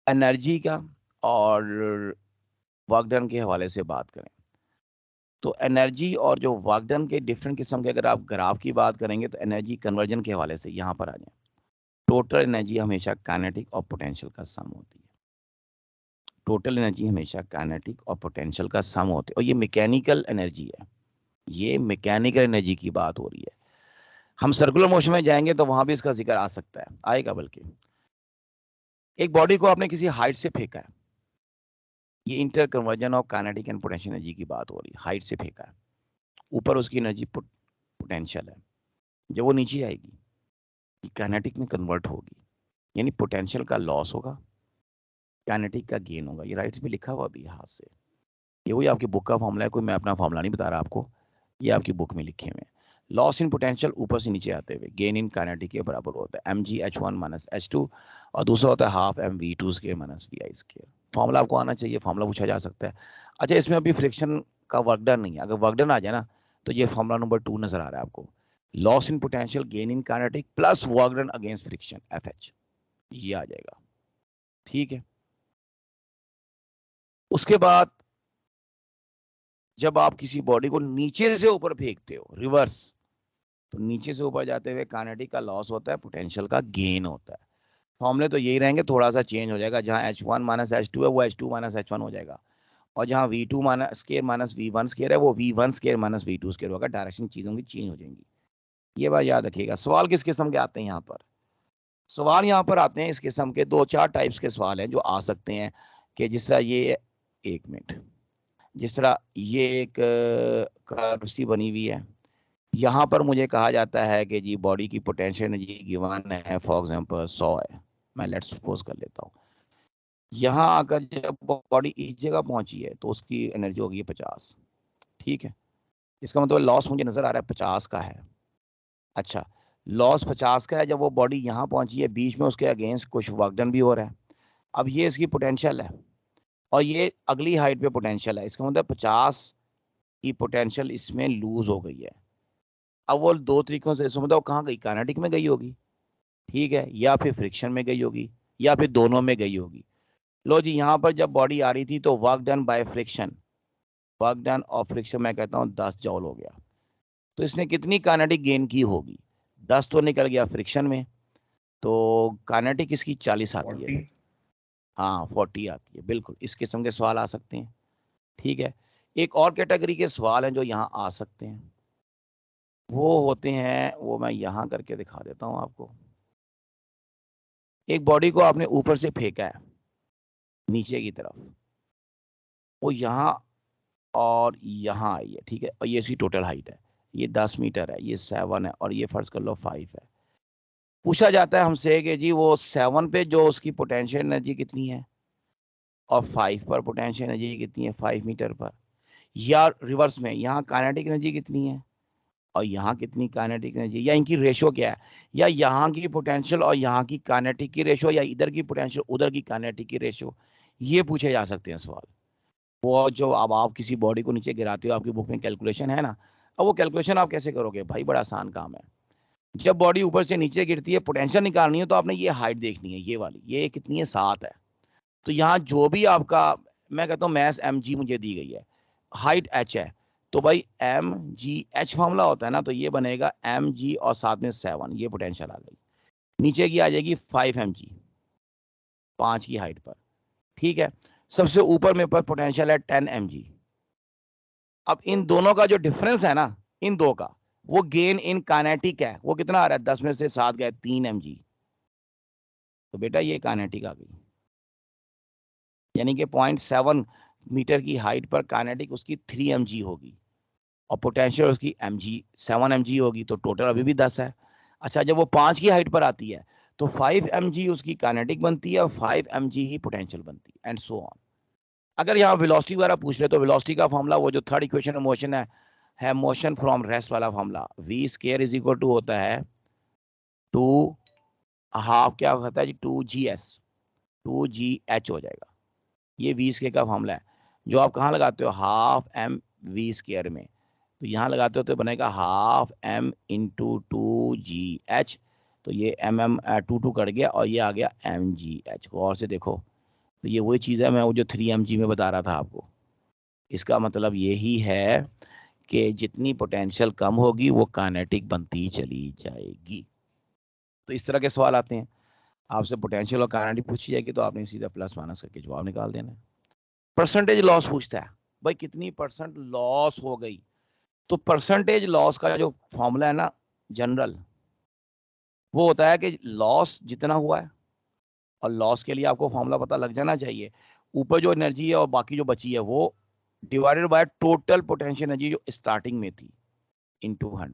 Speaker 1: एनर्जी का और वर्क डन के हवाले से बात करें, तो एनर्जी और जो वर्क डन के डिफरेंट किस्म के अगर आप ग्राफ की बात करेंगे तो एनर्जी कन्वर्जन के हवाले से यहाँ पर आ जाए। टोटल एनर्जी हमेशा काइनेटिक और पोटेंशियल का सम होती है। टोटल एनर्जी हमेशा काइनेटिक और पोटेंशियल का सम होती है, और ये मैकेनिकल एनर्जी है, ये मैकेनिकल एनर्जी की बात हो रही है। हम सर्कुलर मोशन में जाएंगे तो वहां भी इसका जिक्र आ सकता है, आएगा। बल्कि एक बॉडी को आपने किसी हाइट से फेंका है, ये inter conversion of kinetic and potential energy की बात हो रही है। हाइट से फेंका है, ऊपर उसकी एनर्जी पोटेंशियल है, जब वो नीचे आएगी ये काइनेटिक में कन्वर्ट होगी, यानी पोटेंशियल का लॉस होगा, काइनेटिक का गेन होगा। ये राइट में लिखा हुआ भी हाथ से, ये वही आपकी बुक का फॉर्मूला है, कोई मैं अपना फॉर्मूला नहीं बता रहा आपको, ये आपकी बुक में लिखे हुए हैं। लॉस इन पोटेंशियल ऊपर से नीचे आते हुए गेन इन काइनेटिक के बराबर होता है mg(h1 - h2), और दूसरा होता है हाफ mv2² - vi²। फॉर्मूला आपको आना चाहिए, फॉर्मूला पूछा जा सकता है। अच्छा, इसमें अभी फ्रिक्शन का वर्क डन नहीं है, अगर वर्क डन आ जाए ना तो ये फॉर्मूला नंबर 2 नजर आ रहा है आपको, loss in potential gain in kinetic plus work done against friction FH, ये आ जाएगा। ठीक है, उसके बाद जब आप किसी बॉडी को नीचे से ऊपर फेंकते हो रिवर्स, तो नीचे से ऊपर जाते हुए काइनेटिक का लॉस होता है, पोटेंशियल का गेन होता है। फॉर्मूले तो यही रहेंगे, थोड़ा सा चेंज हो जाएगा, जहां h1 - h2 है वो h2 - h1 हो जाएगा, और जहां v2 square minus v1 square है वो v1 square minus v2 square होगा। डायरेक्शन चीजों की चेंज हो जाएंगी, ये बात याद रखिएगा। सवाल किस किस्म के आते हैं यहाँ पर? सवाल यहाँ पर आते हैं इस किस्म के 2-4 टाइप्स के सवाल हैं जो आ सकते हैं, कि जिस तरह ये, एक मिनट, जिस तरह ये एक कर्व सी बनी हुई है, यहाँ पर मुझे कहा जाता है कि जी बॉडी की पोटेंशियल एनर्जी गिवन है, फॉर एग्जांपल 100 है, मैं लेट्स सपोज कर लेता हूँ। यहाँ आकर जब बॉडी इस जगह पहुंची है तो उसकी एनर्जी होगी 50। ठीक है, इसका मतलब लॉस मुझे नजर आ रहा है 50 का है। अच्छा, लॉस 50 का है, जब वो बॉडी यहाँ पहुंची है बीच में उसके अगेंस्ट कुछ वर्क डन भी हो रहा है। अब ये इसकी पोटेंशियल है और ये अगली हाइट पे पोटेंशियल है, इसका मतलब 50 की पोटेंशियल इसमें लूज हो गई है। अब वो दो तरीकों से समझो, वो कहाँ गई, काइनेटिक में गई होगी, ठीक है, या फिर फ्रिक्शन में गई होगी, या फिर दोनों में गई होगी। लो जी, यहाँ पर जब बॉडी आ रही थी तो work done by friction, work done और फ्रिक्शन मैं कहता हूँ 10 जॉल हो गया, तो इसने कितनी काइनेटिक गेन की होगी? 10 तो निकल गया फ्रिक्शन में, तो काइनेटिक इसकी 40 आती है।
Speaker 2: 40।
Speaker 1: हाँ 40 आती है, बिल्कुल इस किस्म के सवाल आ सकते हैं। ठीक है, एक और कैटेगरी के सवाल हैं जो यहाँ आ सकते हैं, वो होते हैं, वो मैं यहाँ करके दिखा देता हूँ आपको। एक बॉडी को आपने ऊपर से फेंका है नीचे की तरफ, वो यहाँ और यहाँ आई है, ठीक है, और ये इसकी टोटल हाइट है, ये 10 मीटर है, ये 7 है, और ये फर्ज कर लो 5 है। पूछा जाता है हमसे कि जी वो 7 पे जो उसकी पोटेंशियल एनर्जी कितनी है, और 5 पर पोटेंशियल एनर्जी कितनी है 5 मीटर पर, या रिवर्स में यहाँ काइनेटिक एनर्जी कितनी है और यहाँ कितनी काइनेटिक एनर्जी, या इनकी रेशो क्या है, या यहाँ की पोटेंशियल और यहाँ की काइनेटिक की रेशो, या इधर की पोटेंशियल उधर की काइनेटिक की रेशो। ये पूछे जा सकते हैं सवाल। वो जो अब आप किसी बॉडी को नीचे गिराते हो, आपकी बुक में कैलकुलेशन है ना, अब वो कैलकुलेशन आप कैसे करोगे भाई, बड़ा आसान काम है। जब बॉडी ऊपर से नीचे गिरती है, पोटेंशियल निकालनी है, तो आपने ये हाइट देखनी है, ये वाली, ये कितनी है 7 है। तो यहाँ जो भी आपका, मैं कहता हूँ मैस एम जी मुझे दी गई है, हाइट एच है, तो भाई एम जी एच फॉर्मूला होता है ना, तो ये बनेगा एम जी और साथ में 7, ये पोटेंशियल आ गई। नीचे की आ जाएगी 5 mg 5 की हाइट पर, ठीक है। सबसे ऊपर में पर पोटेंशियल है 10 mg। अब इन दोनों का जो डिफरेंस है ना, इन दो का, वो गेन इन काइनेटिक है, वो कितना आ रहा है, 10 में से 7 गए 3 mg, तो बेटा ये काइनेटिक आ गई। यानी कि 0.7 मीटर की हाइट पर काइनेटिक उसकी 3 mg होगी, और पोटेंशियल उसकी mg 7 mg होगी, तो टोटल अभी भी 10 है। अच्छा, जब वो 5 की हाइट पर आती है, तो 5 mg उसकी काइनेटिक बनती है और 5 mg ही पोटेंशियल बनती है, एंड सो ऑन। अगर यहाँ वेलोसिटी वगैरह पूछ ले, तो वेलोसिटी का फॉर्मूला वो जो थर्ड इक्वेशन में मोशन है मोशन फ्रॉम रेस्ट वाला formula, V square is equal to होता है 2 हाफ, क्या होता है जी, 2 GS 2 GH हो जाएगा। ये वी स्केयर का फॉर्मूला है, जो आप कहाँ लगाते हो, हाफ एम वी स्केयर में, तो यहाँ लगाते हो तो बनेगा हाफ एम इंटू 2 GH। तो ये एम 2 कट गया और ये आ गया mgh को, और से देखो, तो ये वही चीज़ है, मैं वो जो 3 mg में बता रहा था आपको। इसका मतलब यही है कि जितनी पोटेंशियल कम होगी वो काइनेटिक बनती चली जाएगी। तो इस तरह के सवाल आते हैं, आपसे पोटेंशियल और काइनेटिक पूछी जाएगी, तो आपने सीधा प्लस माइनस करके जवाब निकाल देना है। परसेंटेज लॉस पूछता है, भाई कितनी परसेंट लॉस हो गई, तो परसेंटेज लॉस का जो फॉर्मूला है ना जनरल, वो होता है कि लॉस जितना हुआ है, और लॉस के लिए आपको फॉर्मूला पता लग जाना चाहिए, ऊपर जो एनर्जी है और बाकी जो बची है वो divided by total potential energy जो स्टार्टिंग में थी इनटू 100।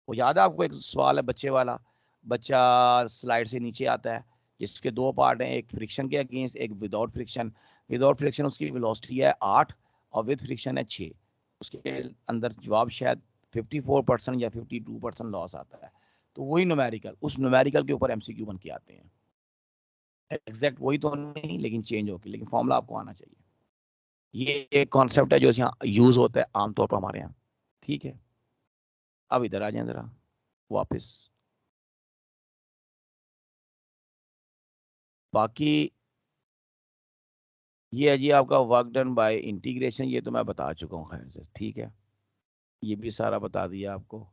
Speaker 1: वो याद है आपको, एक सवाल है बच्चे वाला, बच्चा स्लाइड से नीचे आता है, जिसके दो पार्ट हैं, एक फ्रिक्शन के अगेंस्ट, एक विदाउट फ्रिक्शन। विदाउट फ्रिक्शन उसकी वेलोसिटी है 8 और विद फ्रिक्शन है 6। उसके अंदर जवाब शायद 54% या 52% लॉस आता है। तो वही न्यूमेरिकल, उस न्यूमेरिकल के ऊपर एमसीक्यू बन के आते हैं, एग्जैक्ट वही तो नहीं लेकिन चेंज होके, लेकिन फॉर्मूला आपको आना चाहिए। ये एक कॉन्सेप्ट है जो यहाँ यूज होता है आमतौर पर हमारे यहाँ, ठीक है। अब इधर आ जाए जरा वापस, बाकी ये है जी आपका वर्क डन बाय इंटीग्रेशन, ये तो मैं बता चुका हूँ खैर से, ठीक है, ये भी सारा बता दिया आपको।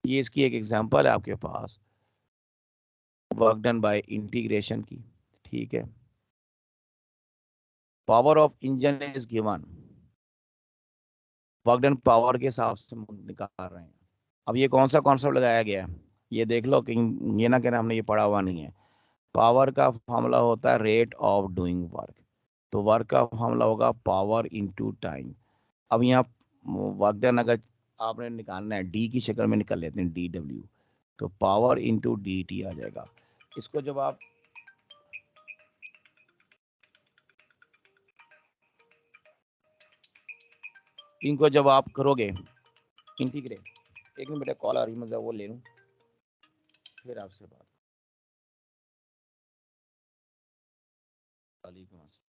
Speaker 1: ये इसकी एक एग्जांपल है आपके पास, वर्क डन बाय इंटीग्रेशन की, ठीक है। Power of engine is given, work done power के हिसाब से हम निकाल रहे हैं। अब ये कौन सा कॉन्सेप्ट लगाया गया है, ये देख लो कि ये ना कहना हमने ये पढ़ा हुआ नहीं है। पावर का फॉर्मूला होता है रेट ऑफ डूइंग वर्क, तो वर्क का फॉर्मूला होगा पावर इनटू टाइम। अब यहाँ वर्क डन अगर आपने निकालना है डी की शक्ल में निकल लेते हैं, DW, तो पावर इनटू DT आ जाएगा। इसको जब आप इनको जब आप करोगे इंटीग्रेट, एक मिनट बेटा कॉल आ रही है, मतलब वो ले लूँ फिर आपसे बात। वालेकुम अस्सलाम।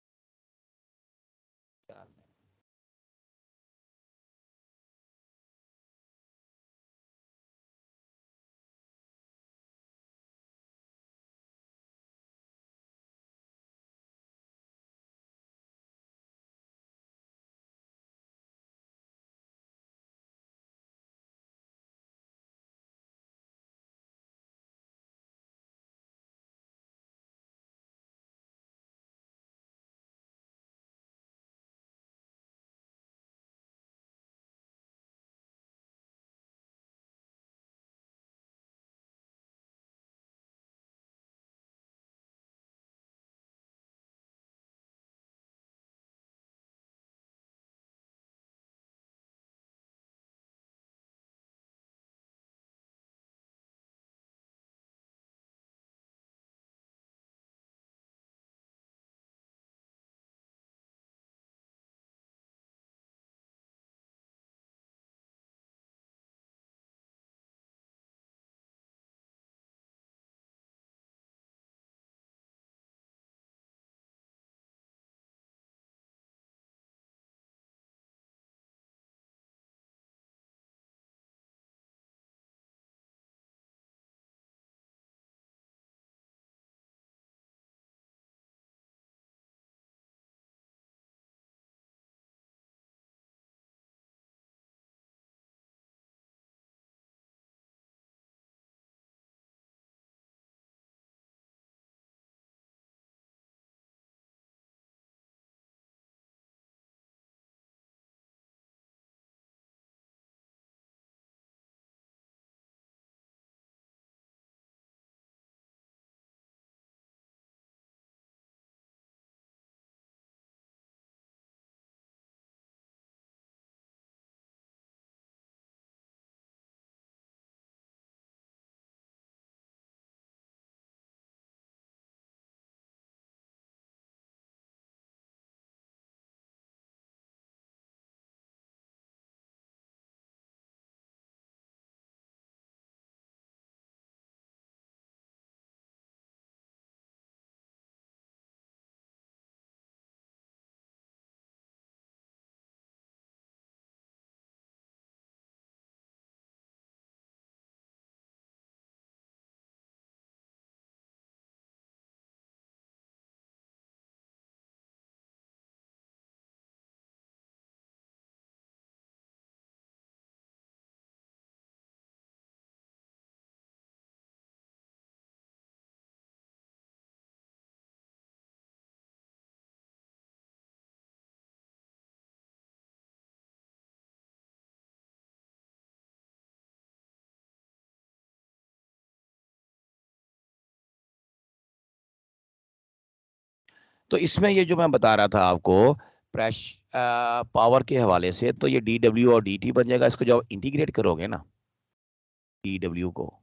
Speaker 1: तो इसमें ये जो मैं बता रहा था आपको प्रेशर पावर के हवाले से, तो ये dW और dt बन जाएगा। इसको जब इंटीग्रेट करोगे ना, dW को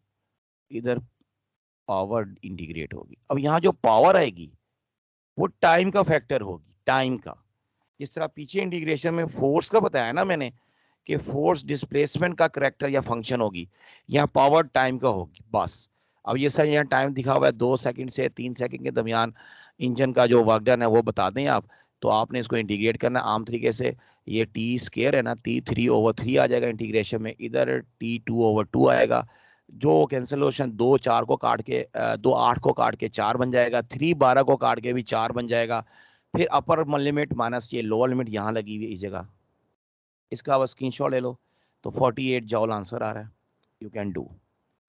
Speaker 1: इधर पावर इंटीग्रेट होगी। अब यहाँ जो पावर आएगी वो टाइम का फैक्टर होगी, टाइम का। जिस तरह पीछे इंटीग्रेशन में फोर्स का बताया ना मैंने कि फोर्स डिस्प्लेसमेंट का करेक्टर या फंक्शन होगी, यहाँ पावर टाइम का होगी बस। अब ये सर यहाँ टाइम दिखा हुआ है 2 सेकंड से 3 सेकंड के दरमियान इंजन का जो वर्क डन है वो बता दें आप, तो आपने इसको इंटीग्रेट करना आम तरीके से। ये टी स्केयर है ना, T3/3 आ जाएगा इंटीग्रेशन में, इधर T2/2 आएगा। जो कैंसलेशन 2 4 को काट के 2 8 को काट के 4 बन जाएगा, 3 12 को काट के भी 4 बन जाएगा। फिर अपर लिमिट माइनस ये लोअर लिमिट यहाँ लगी हुई इस जगह, इसका अब स्क्रीनशॉट ले लो। तो 48 जॉल आंसर आ रहा है। You can do.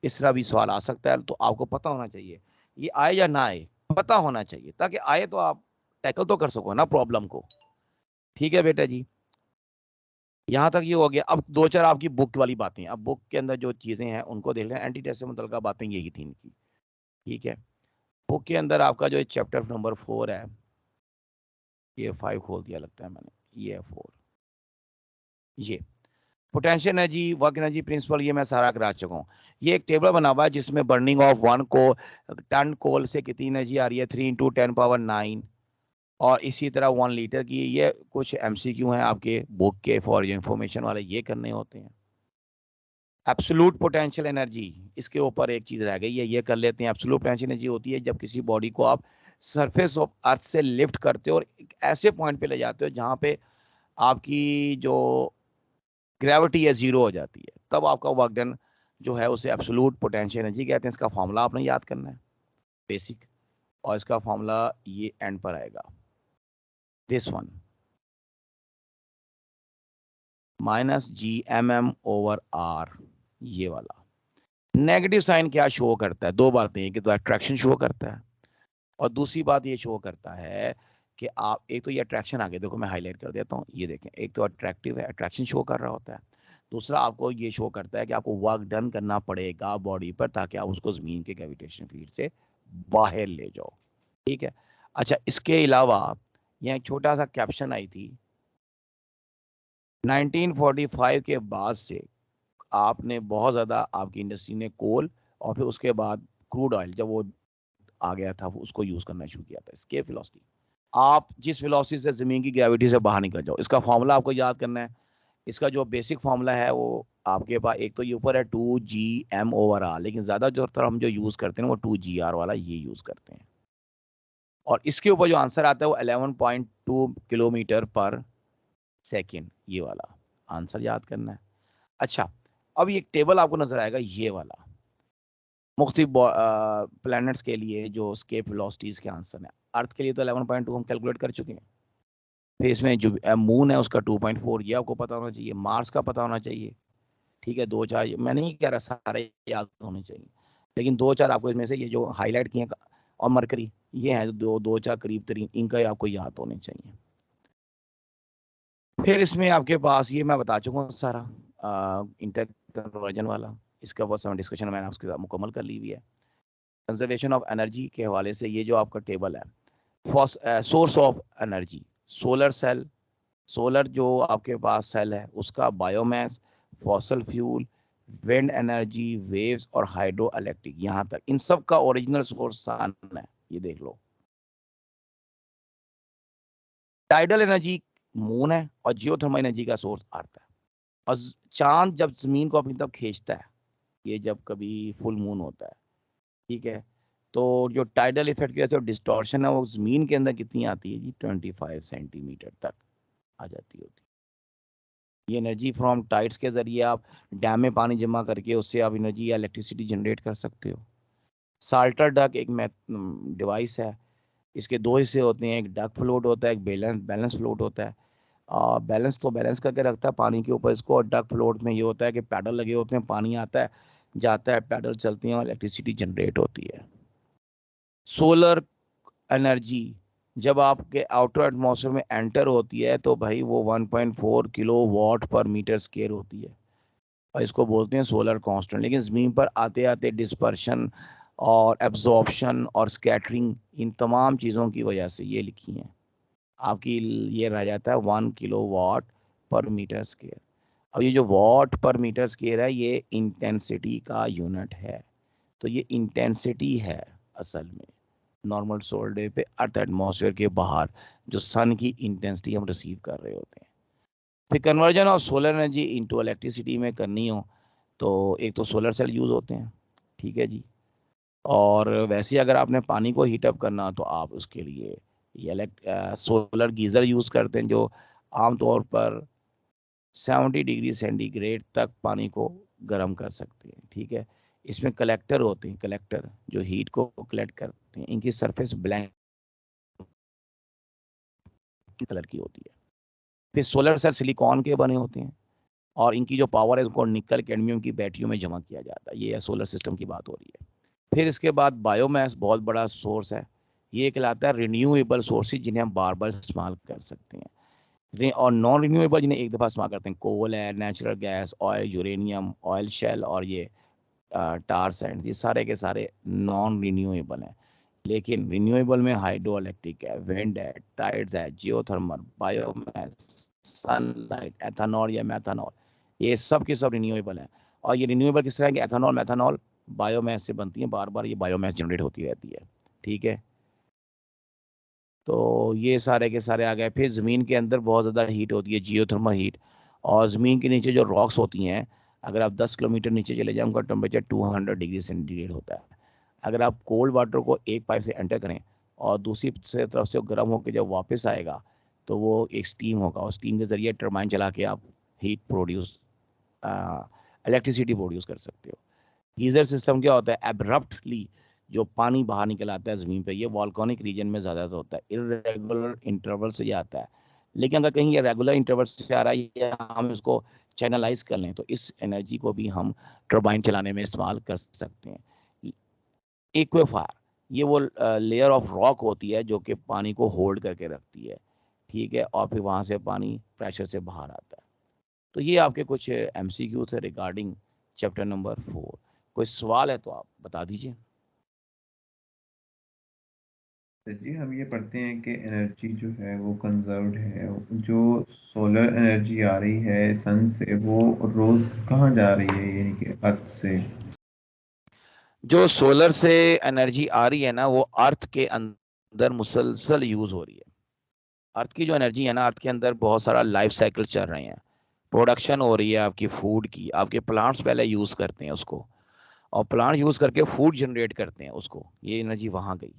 Speaker 1: इस तरह भी सवाल आ सकता है, तो आपको पता होना चाहिए ये आए या ना आए, पता होना चाहिए, ताकि आए तो आप टैकल तो कर सको ना प्रॉब्लम को। ठीक है बेटा जी, यहाँ तक ये हो गया। अब 2 4 आपकी बुक वाली बातें, अब बुक के अंदर जो चीजें हैं उनको देख लें। एंटी टेस्ट से मुतल्लिका बातें यही थी इनकी। ठीक है, बुक के अंदर आपका जो चैप्टर नंबर 4 है, ये 5 खोल दिया लगता है मैंने, ये 4, ये potential energy, work energy principal, ये मैं सारा करा चुका हूँ। ये एक टेबल बना हुआ है जिसमें बर्निंग ऑफ 1 को टन कोल से कितनी एनर्जी आ रही है, 3 × 10⁻⁹, और इसी तरह 1 लीटर की। ये कुछ MCQ हैं आपके बुक के, फॉर योर इंफॉर्मेशन वाले, ये करने होते हैं। एब्सोल्यूट पोटेंशियल एनर्जी, इसके ऊपर एक चीज रह गई है, ये कर लेते हैं। एब्सोल्यूट पोटेंशियल एनर्जी होती है जब किसी बॉडी को आप सरफेस ऑफ अर्थ से लिफ्ट करते हो और एक ऐसे पॉइंट पे ले जाते हो जहां पे आपकी जो ग्रेविटी है 0 हो जाती है, तब आपका वर्क डन जो है उसे एब्सोल्यूट पोटेंशियल एनर्जी कहते हैं। इसका फॉर्मूला आपने याद करना है, बेसिक, और इसका फॉर्मूला ये एंड पर आएगा, दिस वन, -Gmm/r, ये वाला। नेगेटिव साइन क्या शो करता है? 2 बातें, एक तो अट्रैक्शन शो करता है, और दूसरी बात ये शो करता है कि आप, एक तो ये अट्रैक्शन आगे देखो, मैं हाईलाइट कर देता हूँ, ये देखें, एक तो अट्रैक्टिव है, अट्रैक्शन शो कर रहा होता है। दूसरा आपको ये शो करता है कि आपको वर्क डन करना पड़ेगा बॉडी पर, ताकि आप उसको जमीन के ग्रेविटेशन फील्ड से बाहर ले जाओ। ठीक है, अच्छा, इसके अलावा यहाँ एक छोटा सा कैप्शन आई थी, 1945 के बाद से आपने बहुत ज्यादा, आपकी इंडस्ट्री ने कोल और फिर उसके बाद क्रूड ऑयल जब वो आ गया था, उसको यूज करना शुरू किया था। इसके फिलॉसफी, आप जिस वेलोसिटी से जमीन की ग्रेविटी से बाहर निकल जाओ, इसका फॉर्मूला आपको याद करना है। इसका जो बेसिक फॉर्मूला है वो आपके पास, एक तो ये ऊपर है 2Gm/r, लेकिन ज्यादा जो हम जो यूज करते हैं वो 2Gr वाला ये यूज करते हैं। और इसके ऊपर जो आंसर आता है वो 11.2 किलोमीटर पर सेकेंड, ये वाला आंसर याद करना है। अच्छा, अब एक टेबल आपको नजर आएगा, ये वाला, मुख्तलिफ प्लैनेट्स के लिए जो स्केप वेलोसिटीज के आंसर है। अर्थ के लिए तो 11.2 हम कैलकुलेट कर चुके हैं। फिर इसमें जो मून है उसका 2.4, ये आपको पता होना चाहिए। मार्स का पता होना चाहिए। ठीक है, 2 4, मैं नहीं कह रहा सारे याद होने चाहिए, लेकिन 2 4 आपको इसमें से ये जो हाईलाइट किए, और मरकरी, ये है 2 4 करीब तरीन, इनका आपको याद होने चाहिए। फिर इसमें आपके पास, ये मैं बता चुका हूँ सारा इंटर कन्वर्जन वाला, इसका बहुत समय डिस्कशन मैंने आपके साथ मुकम्मल कर ली हुई है। कंजर्वेशन ऑफ एनर्जी के हवाले से ये जो आपका टेबल है, source of energy, solar cell, solar जो आपके पास सेल है उसका biomass, fossil fuel, wind energy, waves और हाइड्रो इलेक्ट्रिक, यहाँ तक इन सब का ओरिजिनल सोर्स सन है, ये देख लो। टाइडल एनर्जी मून है, और जियोथर्मल एनर्जी का सोर्स अर्थ है। और चांद जब जमीन को अपनी तरफ खींचता है, ये जब कभी फुल मून होता है, ठीक है, तो जो टाइडल इफेक्ट की वजह से डिस्टॉर्शन है वो जमीन के अंदर कितनी आती है जी, 25 सेंटीमीटर तक आ जाती होती है। ये एनर्जी फ्रॉम टाइड्स के जरिए आप डैम में पानी जमा करके उससे आप एनर्जी या इलेक्ट्रिसिटी जनरेट कर सकते हो। साल्टर डक एक डिवाइस है, इसके 2 हिस्से होते हैं, एक डक फ्लोट होता है, एक बैलेंस फ्लोट होता है। बैलेंस तो बैलेंस करके रखता है पानी के ऊपर इसको, और डक फ्लोट में ये होता है कि पैडल लगे होते हैं, पानी आता है जाता है, पैडल चलती हैं और इलेक्ट्रिसिटी जनरेट होती है। सोलर एनर्जी जब आपके आउटर एटमॉस्फेयर में एंटर होती है तो भाई वो 1.4 किलोवाट पर मीटर स्क्वायर होती है, और इसको बोलते हैं सोलर कांस्टेंट। लेकिन ज़मीन पर आते आते डिस्पर्शन और एब्जॉर्प्शन और स्कैटरिंग, इन तमाम चीज़ों की वजह से ये लिखी हैं आपकी। ये रह जाता है 1 किलोवाट पर मीटर स्क्वायर। अब ये जो वाट पर मीटर स्क्वायर है ये इंटेंसिटी का यूनिट है। तो ये इंटेंसिटी है असल में नॉर्मल सोलर डे पे अर्थ एटमॉस्फेयर के बाहर जो सन की इंटेंसिटी हम रिसीव कर रहे होते हैं। फिर conversion of solar energy into electricity में करनी हो तो एक तो सोलर सेल यूज़ होते हैं, ठीक है जी। और वैसे ही अगर आपने पानी को हीटअप करना तो आप उसके लिए ये सोलर गीज़र यूज़ करते हैं जो आमतौर पर 70 डिग्री सेंटीग्रेड तक पानी को गर्म कर सकते हैं, ठीक है। इसमें कलेक्टर होते हैं, कलेक्टर जो हीट को कलेक्ट करते हैं, इनकी सरफेस ब्लैक कलर की होती है। फिर सोलर सेल सिलिकॉन के बने होते हैं और इनकी जो पावर है उसको निकल कैडमियम की बैटरियों में जमा किया जाता है। ये सोलर सिस्टम की बात हो रही है। फिर इसके बाद बायोमास बहुत बड़ा सोर्स है। ये कहलाता है रिन्यूएबल सोर्सेज जिन्हें हम बार बार इस्तेमाल कर सकते हैं। और नॉन रिन्यूएबल जिन्हें एक दफ़ा इस्तेमाल करते हैं, कोल है, natural gas, oil, uranium, oil shale और ये टार सैंड, ये सारे के सारे नॉन रिन्यूएबल हैं। लेकिन रिन्यूएबल में हाइड्रो इलेक्ट्रिक है, विंड है, टाइड्स है, जियोथर्मल, बायोमास, सनलाइट, एथेनॉल या मैथेनॉल, ये सब के सब रिन्यूएबल हैं। और ये रिन्यूएबल किस तरह के, एथेनॉल मैथेनॉल बायोमास से बनती है, बार बार ये बायोमास जनरेट होती रहती है, ठीक है। तो ये सारे के सारे आ गए। फिर ज़मीन के अंदर बहुत ज़्यादा हीट होती है, जियोथर्मल हीट। और ज़मीन के नीचे जो रॉक्स होती हैं, अगर आप 10 किलोमीटर नीचे चले जाएं उनका टेम्परेचर 200 डिग्री सेंटीग्रेड होता है। अगर आप कोल्ड वाटर को एक पाइप से एंटर करें और दूसरी से तरफ से गर्म होकर जब वापस आएगा तो वो एक स्टीम होगा, और स्टीम के ज़रिए टरबाइन चला के आप हीट प्रोड्यूस, इलेक्ट्रिसिटी प्रोड्यूस कर सकते हो। गीजर सिस्टम क्या होता है, एब्रप्टली जो पानी बाहर निकल आता है ज़मीन पे, ये वॉल्केनिक रीजन में ज़्यादातर होता है, इरेगुलर इंटरवल से ये आता है। लेकिन अगर कहीं ये रेगुलर इंटरवल से आ रहा है या हम इसको चैनलाइज कर लें तो इस एनर्जी को भी हम टर्बाइन चलाने में इस्तेमाल कर सकते हैं। एक्वेफायर, ये वो लेयर ऑफ रॉक होती है जो कि पानी को होल्ड करके रखती है, ठीक है, और फिर वहाँ से पानी प्रेशर से बाहर आता है। तो ये आपके कुछ एमसीक्यू थे रिगार्डिंग चैप्टर नंबर 4। कोई सवाल है तो आप बता दीजिए।
Speaker 2: तो जी हम ये पढ़ते हैं कि एनर्जी जो है वो कंजर्व्ड है। जो सोलर एनर्जी आ रही है सन से, वो रोज कहाँ जा रही है, यानी कि अर्थ से?
Speaker 1: जो सोलर से एनर्जी आ रही है ना वो अर्थ के अंदर मुसलसल यूज हो रही है। अर्थ की जो एनर्जी है ना, अर्थ के अंदर बहुत सारा लाइफ साइकिल चल रहे हैं, प्रोडक्शन हो रही है आपकी फूड की, आपके प्लांट्स पहले यूज करते हैं उसको, और प्लांट यूज करके फूड जनरेट करते हैं उसको, ये एनर्जी वहां गई।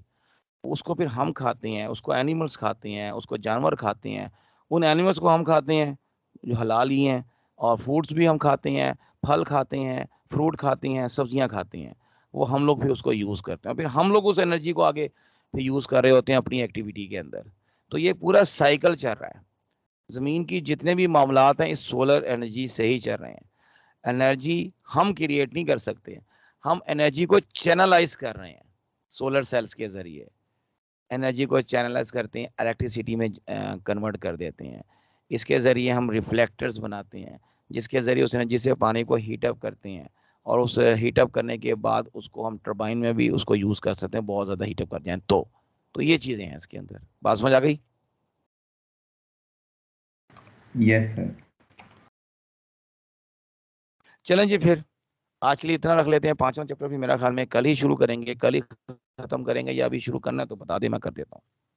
Speaker 1: उसको फिर हम खाते हैं, उसको एनिमल्स खाते हैं, उसको जानवर खाते हैं, उन एनिमल्स को हम खाते हैं जो हलाल ही हैं, और फ्रूट्स भी हम खाते हैं, फल खाते हैं, फ्रूट खाते हैं, सब्जियां खाते हैं, वो हम लोग फिर उसको यूज़ करते हैं, फिर हम लोग उस एनर्जी को आगे फिर यूज़ कर रहे होते हैं अपनी एक्टिविटी के अंदर। तो ये पूरा साइकिल चल रहा है। ज़मीन की जितने भी मामलात हैं इस सोलर एनर्जी से ही चल रहे हैं। एनर्जी हम क्रिएट नहीं कर सकते, हम एनर्जी को चैनलाइज कर रहे हैं सोलर सेल्स के ज़रिए, एनर्जी को चैनलाइज करते हैं, इलेक्ट्रिसिटी में कन्वर्ट कर देते हैं। इसके ज़रिए हम रिफ्लेक्टर्स बनाते हैं जिसके ज़रिए उस एनर्जी से पानी को हीटअप करते हैं, और उस हीटअप करने के बाद उसको हम टरबाइन में भी उसको यूज़ कर सकते हैं, बहुत ज़्यादा हीटअप कर जाए तो ये चीज़ें हैं इसके अंदर। बात समझ आ गई?
Speaker 2: Yes sir.
Speaker 1: चलें जी, फिर आज के लिए इतना रख लेते हैं। 5वां चैप्टर भी मेरा ख्याल में कल ही शुरू करेंगे, कल ही खत्म करेंगे, या अभी शुरू करना है तो बता दे, मैं कर देता हूँ।